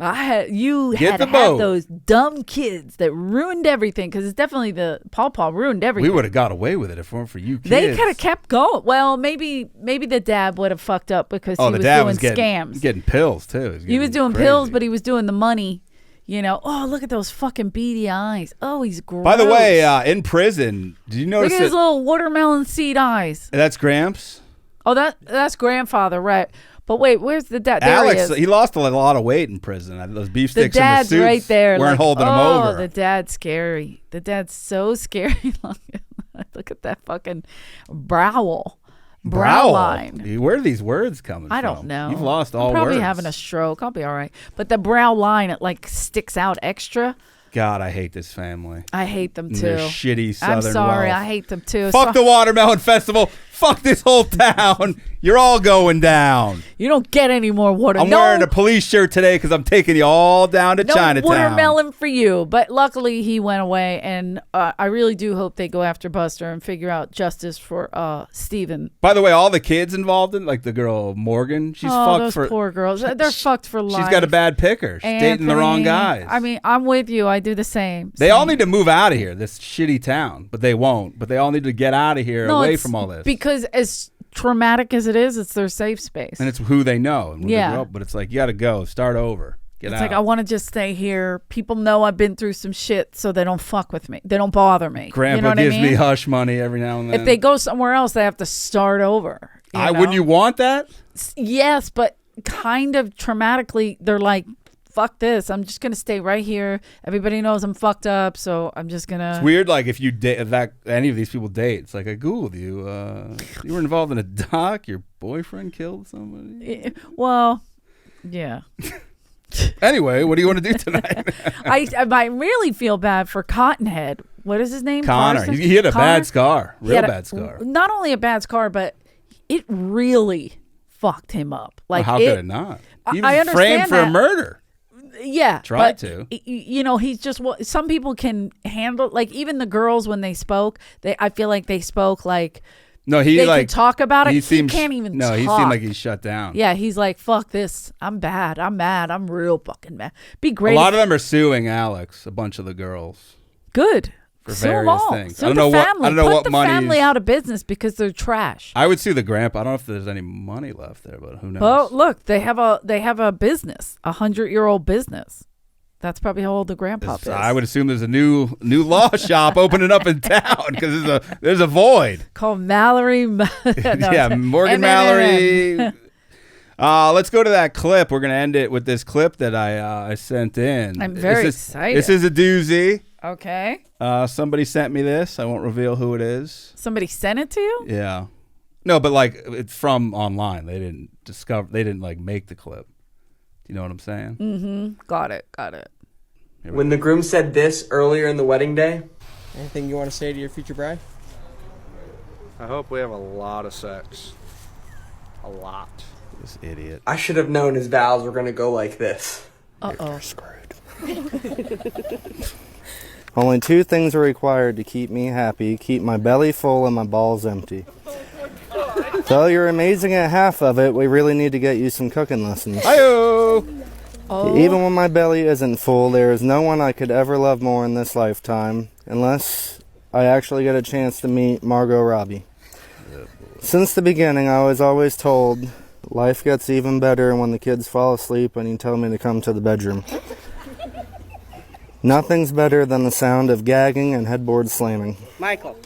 Had to have those dumb kids that ruined everything, because it's definitely Paul ruined everything. We would have got away with it if it weren't for you kids. They could have kept going. Well, maybe the dad would have fucked up because he was doing scams. Getting pills too. He was doing crazy. pills, but he was doing the money. Oh, look at those fucking beady eyes. Oh, he's gross. By the way, in prison, did you notice look at his little watermelon seed eyes? That's Gramps. Oh, that's grandfather, right? But wait, where's the dad? There Alex, he is. He lost a lot of weight in prison. Those beef sticks the dad's in the suits right there, weren't holding him over. Oh, the dad's scary. The dad's so scary. Look at that fucking brow line. Where are these words coming from? I don't know. You've lost all I'm probably words. having a stroke. I'll be all right. But the brow line, it like sticks out extra. God, I hate this family. I hate them too. Their shitty Southern I'm sorry, wealth. I hate them too. Fuck the Watermelon Festival. Fuck this whole town. You're all going down. You don't get any more water. I'm wearing a police shirt today because I'm taking you all down to Chinatown. Watermelon for you. But luckily he went away, and I really do hope they go after Buster and figure out justice for Steven. By the way, all the kids involved in, like the girl Morgan, she's fucked those for poor girls. They're fucked for life. She's got a bad picker. She's dating the wrong guys. I mean, I'm with you. I do the same. They all need to move out of here, this shitty town, but they won't. But they all need to get out of here, away from all this. Because as traumatic as it is, it's their safe space. And it's who they know. And yeah. They grow up, but it's like, you got to go. Start over. Get out. It's like, I want to just stay here. People know I've been through some shit, so they don't fuck with me. They don't bother me. Grandpa gives me hush money every now and then. If they go somewhere else, they have to start over. Wouldn't you want that? Yes, but kind of traumatically, they're like, fuck this. I'm just going to stay right here. Everybody knows I'm fucked up, so I'm just going to... It's weird, like, if you date, any of these people date, it's like, I Googled you. You were involved in a doc. Your boyfriend killed somebody? Well, yeah. Anyway, what do you want to do tonight? I really feel bad for Cottonhead. What is his name? Connor. Carson? He had a bad scar. Real bad scar. Not only a bad scar, but it really fucked him up. Like, how could it not? He was framed for a murder. Yeah. Tried to. He's just some people can handle, like, even the girls when they spoke, I feel like they spoke like... No, they could talk about it. He can't even talk. No, he seemed like he's shut down. Yeah, he's like, fuck this. I'm bad. I'm mad. I'm real fucking mad. Be great. A lot of them are suing Alex, a bunch of the girls. Good. For Sue various them all. things. Sue I don't know Put what money. The family out of business because they're trash. I would sue the grandpa. I don't know if there's any money left there, but who knows? Well, look, they have a business, 100-year-old business. That's probably how old the grandpa is. I would assume there's a new law shop opening up in town because there's a void. Called Mallory. Morgan Mallory. Let's go to that clip. We're gonna end it with this clip that I sent in. I'm very excited. This is a doozy. Okay. Somebody sent me this. I won't reveal who it is. Somebody sent it to you? Yeah. No, but like it's from online. They didn't like make the clip. Do you know what I'm saying? Mm-hmm. Got it. When the groom said this earlier in the wedding day, anything you want to say to your future bride? I hope we have a lot of sex. A lot. This idiot. I should have known his vows were going to go like this. Uh-oh. You're screwed. Only two things are required to keep me happy. Keep my belly full and my balls empty. So you're amazing at half of it. We really need to get you some cooking lessons. Hi-yo! Oh. Even when my belly isn't full, there is no one I could ever love more in this lifetime, unless I actually get a chance to meet Margot Robbie. Since the beginning, I was always told, life gets even better when the kids fall asleep and you tell me to come to the bedroom. Nothing's better than the sound of gagging and headboard slamming. Michael.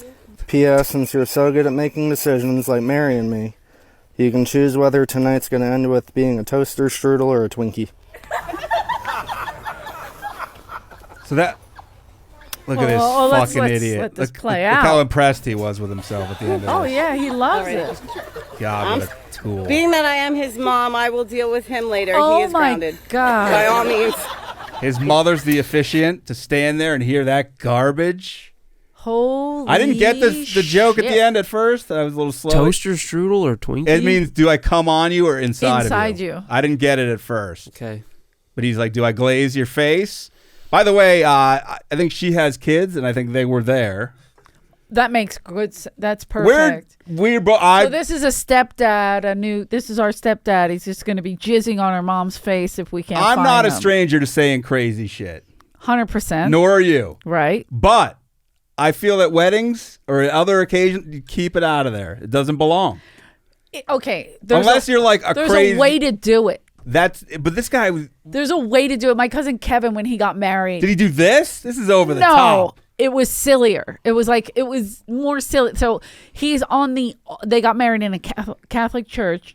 P.S. Since you're so good at making decisions like marrying me, you can choose whether tonight's going to end with being a toaster, strudel, or a Twinkie. So that... Look at this fucking idiot. Let this look, play look out. how impressed he was with himself at the end of Oh, this. yeah, he loves it. God, what a tool. Being that I am his mom, I will deal with him later. Oh, He is my grounded. God. By all means. His mother's the officiant to stand there and hear that garbage. Holy I didn't get the joke at the end at first. I was a little slow. Toaster, strudel, or Twinkie? It means, do I come on you or inside Inside of you? you. I didn't get it at first. Okay. But he's like, do I glaze your face? By the way, I think she has kids, and I think they were there. That makes good That's perfect. So this is a stepdad, this is our stepdad. He's just going to be jizzing on our mom's face if we can't I'm find not a him. stranger to saying crazy shit. 100%. Nor are you. Right. But I feel at weddings or at other occasions, you keep it out of there. It doesn't belong. Okay. Unless you're like a there's crazy... a way to do it. But this guy was... There's a way to do it. My cousin Kevin, when he got married... Did he do this? This is over the No, top. it was sillier. It was more silly. So he's on they got married in a Catholic church.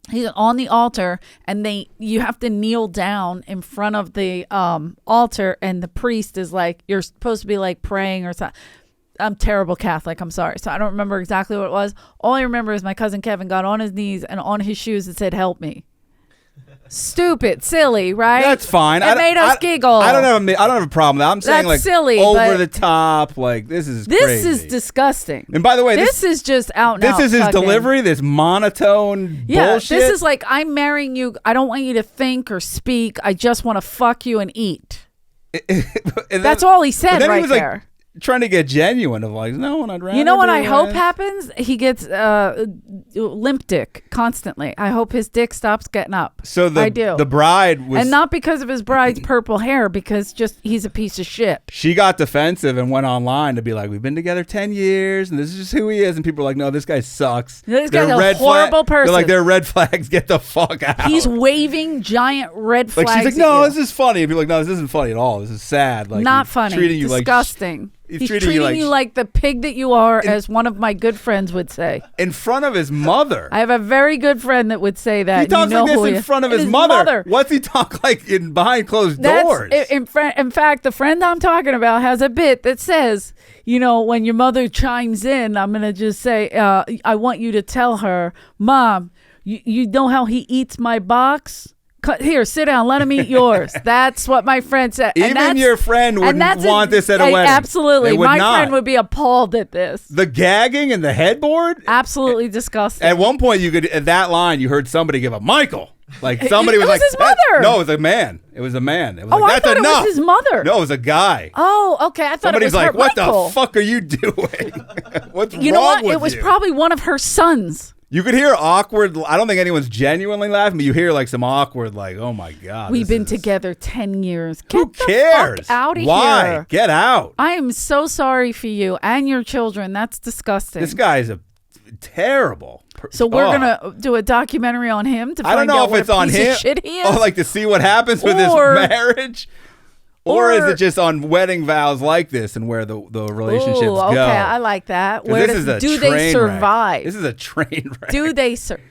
He's on the altar, and you have to kneel down in front of the altar, and the priest is like, you're supposed to be like praying or something. I'm terrible Catholic. I'm sorry. So I don't remember exactly what it was. All I remember is my cousin Kevin got on his knees and on his shoes and said, "Help me." Stupid, silly, right? That's fine. It made us giggle. I don't have a problem with that. I'm saying That's like silly, over but the top. Like this is This crazy. is disgusting. And by the way, this is just out and This out is his fucking- delivery. This monotone Yeah, bullshit. this is like, I'm marrying you. I don't want you to think or speak. I just want to fuck you and eat. That's all he said right there. Like, trying to get genuine of like, no one I'd rather. You know what I do hope it. happens? He gets limp dick constantly. I hope his dick stops getting up. So I do. the bride was, and not because of his bride's purple hair, because just he's a piece of shit. she got defensive and went online to be like, we've been together 10 years and this is just who he is. And people are like, no, this guy sucks. This They're guy's a red horrible person. They're like, they're red flags. Get the fuck out. He's waving giant red flags. like she's like, at no, you. this is funny. And people are like, no, this isn't funny at all. This is sad. Like Not he's funny. Treating you Disgusting. He's He's treating treating you you like like the pig that you are, as one of my good friends would say. in front of his mother. I have a very good friend that would say that. He talks you know like who this he in front of is. his mother. What's he talk like in behind closed doors? In fact, the friend I'm talking about has a bit that says, you know, when your mother chimes in, I'm going to just say, I want you to tell her, Mom, you know how he eats my box? Here, sit down. Let him eat yours. That's what my friend said. Even your friend wouldn't want this at a wedding. Absolutely. They would My not. friend would be appalled at this. The gagging and the headboard? Absolutely disgusting. At one point, you could, at that line, you heard somebody give a Michael. Like somebody was It was like, his mother. No, it was a man. It was a man. It was Oh, like, I that's thought it was enough. his mother. No, it was a guy. Oh, okay. I thought Somebody's it was like, her what Michael. the fuck are you doing? What's You wrong know what? with It was you? probably one of her sons. You could hear awkward. I don't think anyone's genuinely laughing, but you hear like some awkward, like, oh my God. We've this been is- together 10 years. Who Get the cares? fuck out of Why? here. Get out. I am so sorry for you and your children. That's disgusting. This guy is a terrible. So we're gonna do a documentary on him to I find don't know out if what it's a on piece him. of shit he is. Oh, like to see what happens with his Or- marriage, or is it just on wedding vows like this and where the relationships Ooh, okay, go? I like that. 'Cause Where this is a do train they wreck. survive? This is a train wreck. Do they survive?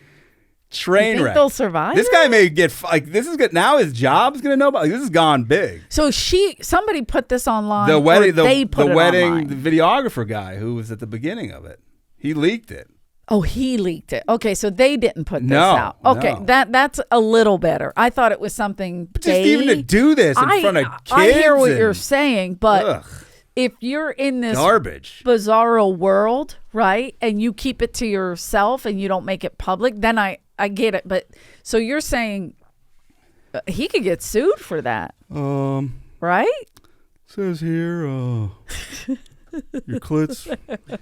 Train think wreck. they'll survive This guy may get like this is good. Now his job's gonna know about. Like, this has gone big. So somebody put this online. The wedding, or they put the it wedding, online? the videographer guy who was at the beginning of it, he leaked it. Oh, he leaked it. Okay, so they didn't put this No, out. Okay, no. that's a little better. I thought it was something. Just even to do this in front of kids. I hear what you're and- saying, but Ugh, if you're in this garbage. bizarro world, right, and you keep it to yourself and you don't make it public, then I get it. But so you're saying he could get sued for that, right? Says here, your clit's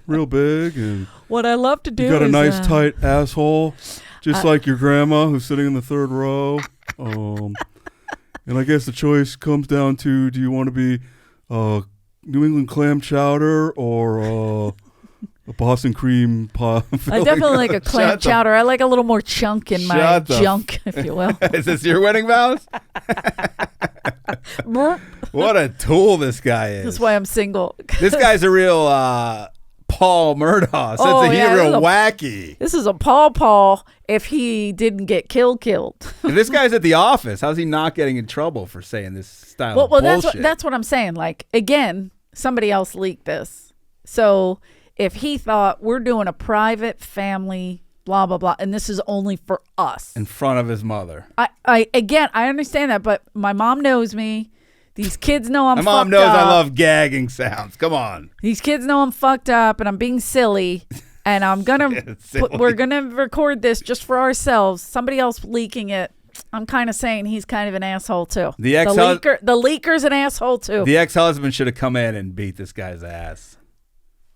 real big and What I love to do you got a is, nice tight asshole, just like your grandma who's sitting in the third row. And I guess the choice comes down to: do you want to be New England clam chowder or A Boston cream pie. I definitely like a clam Shut the- chowder. I like a little more chunk in my Shut the- junk, if you will. Is this your wedding vows? What a tool this guy is. That's why I'm single. This guy's a real Paul Murdaugh. Since Oh, he's yeah, real this is a- wacky. This is a Paul if he didn't get killed. If this guy's at the office, how's he not getting in trouble for saying this style Well, of well, bullshit? that's what I'm saying. Like, again, somebody else leaked this. So if he thought we're doing a private family, blah, blah, blah, and this is only for us. in front of his mother. I understand that, but my mom knows me. These kids know I'm My fucked mom knows up. I love gagging sounds. Come on. These kids know I'm fucked up and I'm being silly. And I'm going Silly. to, we're going to record this just for ourselves. Somebody else leaking it. I'm kind of saying he's kind of an asshole too. The leaker's an asshole too. The ex-husband should have come in and beat this guy's ass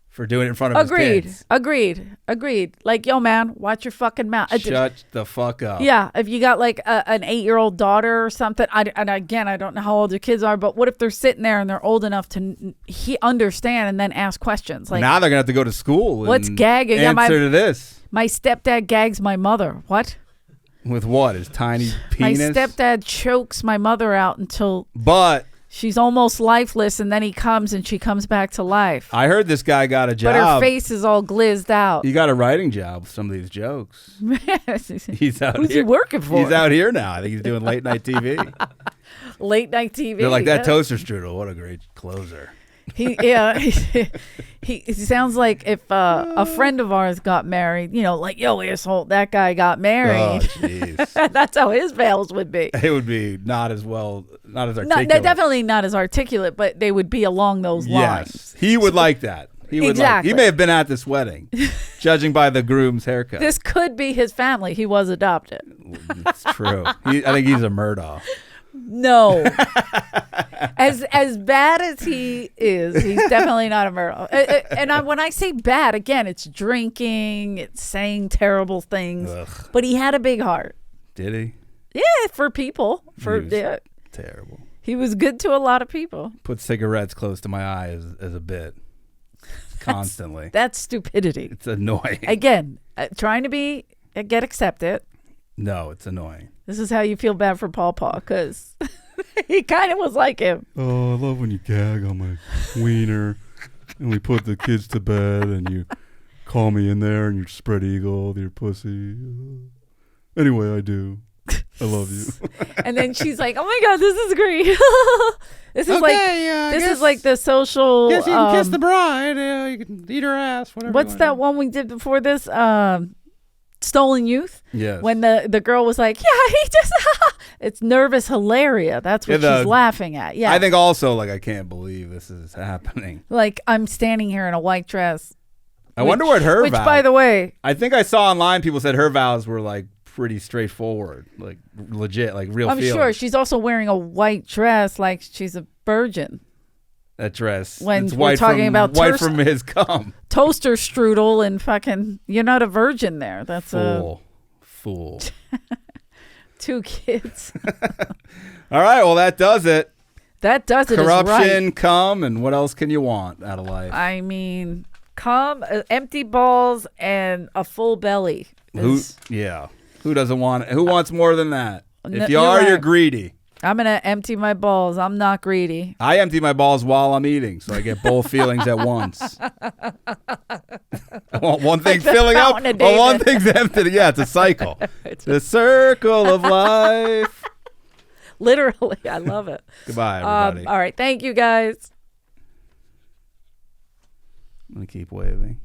for doing it in front of his kids. Agreed. Like, yo, man, watch your fucking mouth. Shut the fuck up. Yeah, if you got like an 8-year-old daughter or something, and again, I don't know how old your kids are, but what if they're sitting there and they're old enough to understand and then ask questions? Like, now they're gonna have to go to school. What's and gagging? Yeah, Answer to this. My stepdad gags my mother. What? With what? His tiny penis. My stepdad chokes my mother out until But she's almost lifeless, and then he comes and she comes back to life. I heard this guy got a job. But her face is all glizzed out. He got a writing job with some of these jokes. He's out Who's here. he working for? He's out here now. I think he's doing late night TV. Late night TV. They're like, that yeah. toaster strudel. What a great closer. He sounds like if a friend of ours got married, like, yo, asshole, that guy got Oh, married. jeez. That's how his veils would be. It would be not as articulate. They're definitely not as articulate, but they would be along those lines. Yes. He would like that. He would Exactly. he may have been at this wedding, judging by the groom's haircut. This could be his family. He was adopted. It's true. I think he's a Murdaugh. No. As bad as he is, he's definitely not a murderer. And when I say bad, again, it's drinking, it's saying terrible things. Ugh. But he had a big heart. Did he? Yeah, for people. He was Yeah, terrible. he was good to a lot of people. Put cigarettes close to my eye as a bit. Constantly. That's stupidity. It's annoying. Again, trying to get accepted. No, it's annoying. This is how you feel bad for Paw because he kind of was like him. Oh, I love when you gag on my wiener and we put the kids to bed and you call me in there and you spread eagle with your pussy. Anyway, I do. I love you. And then she's like, "Oh my God, this is great. This is guess- is like the social. Guess you can kiss the bride. You can eat her ass. Whatever. What's that one we did before this? Stolen Youth. Yes. When the girl was like, "Yeah, he just." It's nervous hilaria. That's what she's laughing at. Yeah. I think also, like, I can't believe this is happening. Like, I'm standing here in a white dress. I wonder what her Which, vows. by the way, I think I saw online people said her vows were like pretty straightforward, like legit, like real I'm feelings. sure she's also wearing a white dress, like she's a virgin. That dress. When it's we're white talking from, about white from his cum. Toaster strudel and fucking, you're not a virgin there. That's Fool. 2 kids. All right, well that does it. That does it. Corruption, Right. cum, and what else can you want out of life? I mean, empty balls and a full belly. Who doesn't want it? Who wants more than that? No, If you you're are, you're right. greedy. I'm going to empty my balls. I'm not greedy. I empty my balls while I'm eating, so I get both feelings at once. One thing's the filling up, Fountain of well, one David. thing's empty. Yeah, it's a cycle. The circle of life. Literally. I love it. Goodbye, everybody. All right. Thank you, guys. I'm going to keep waving.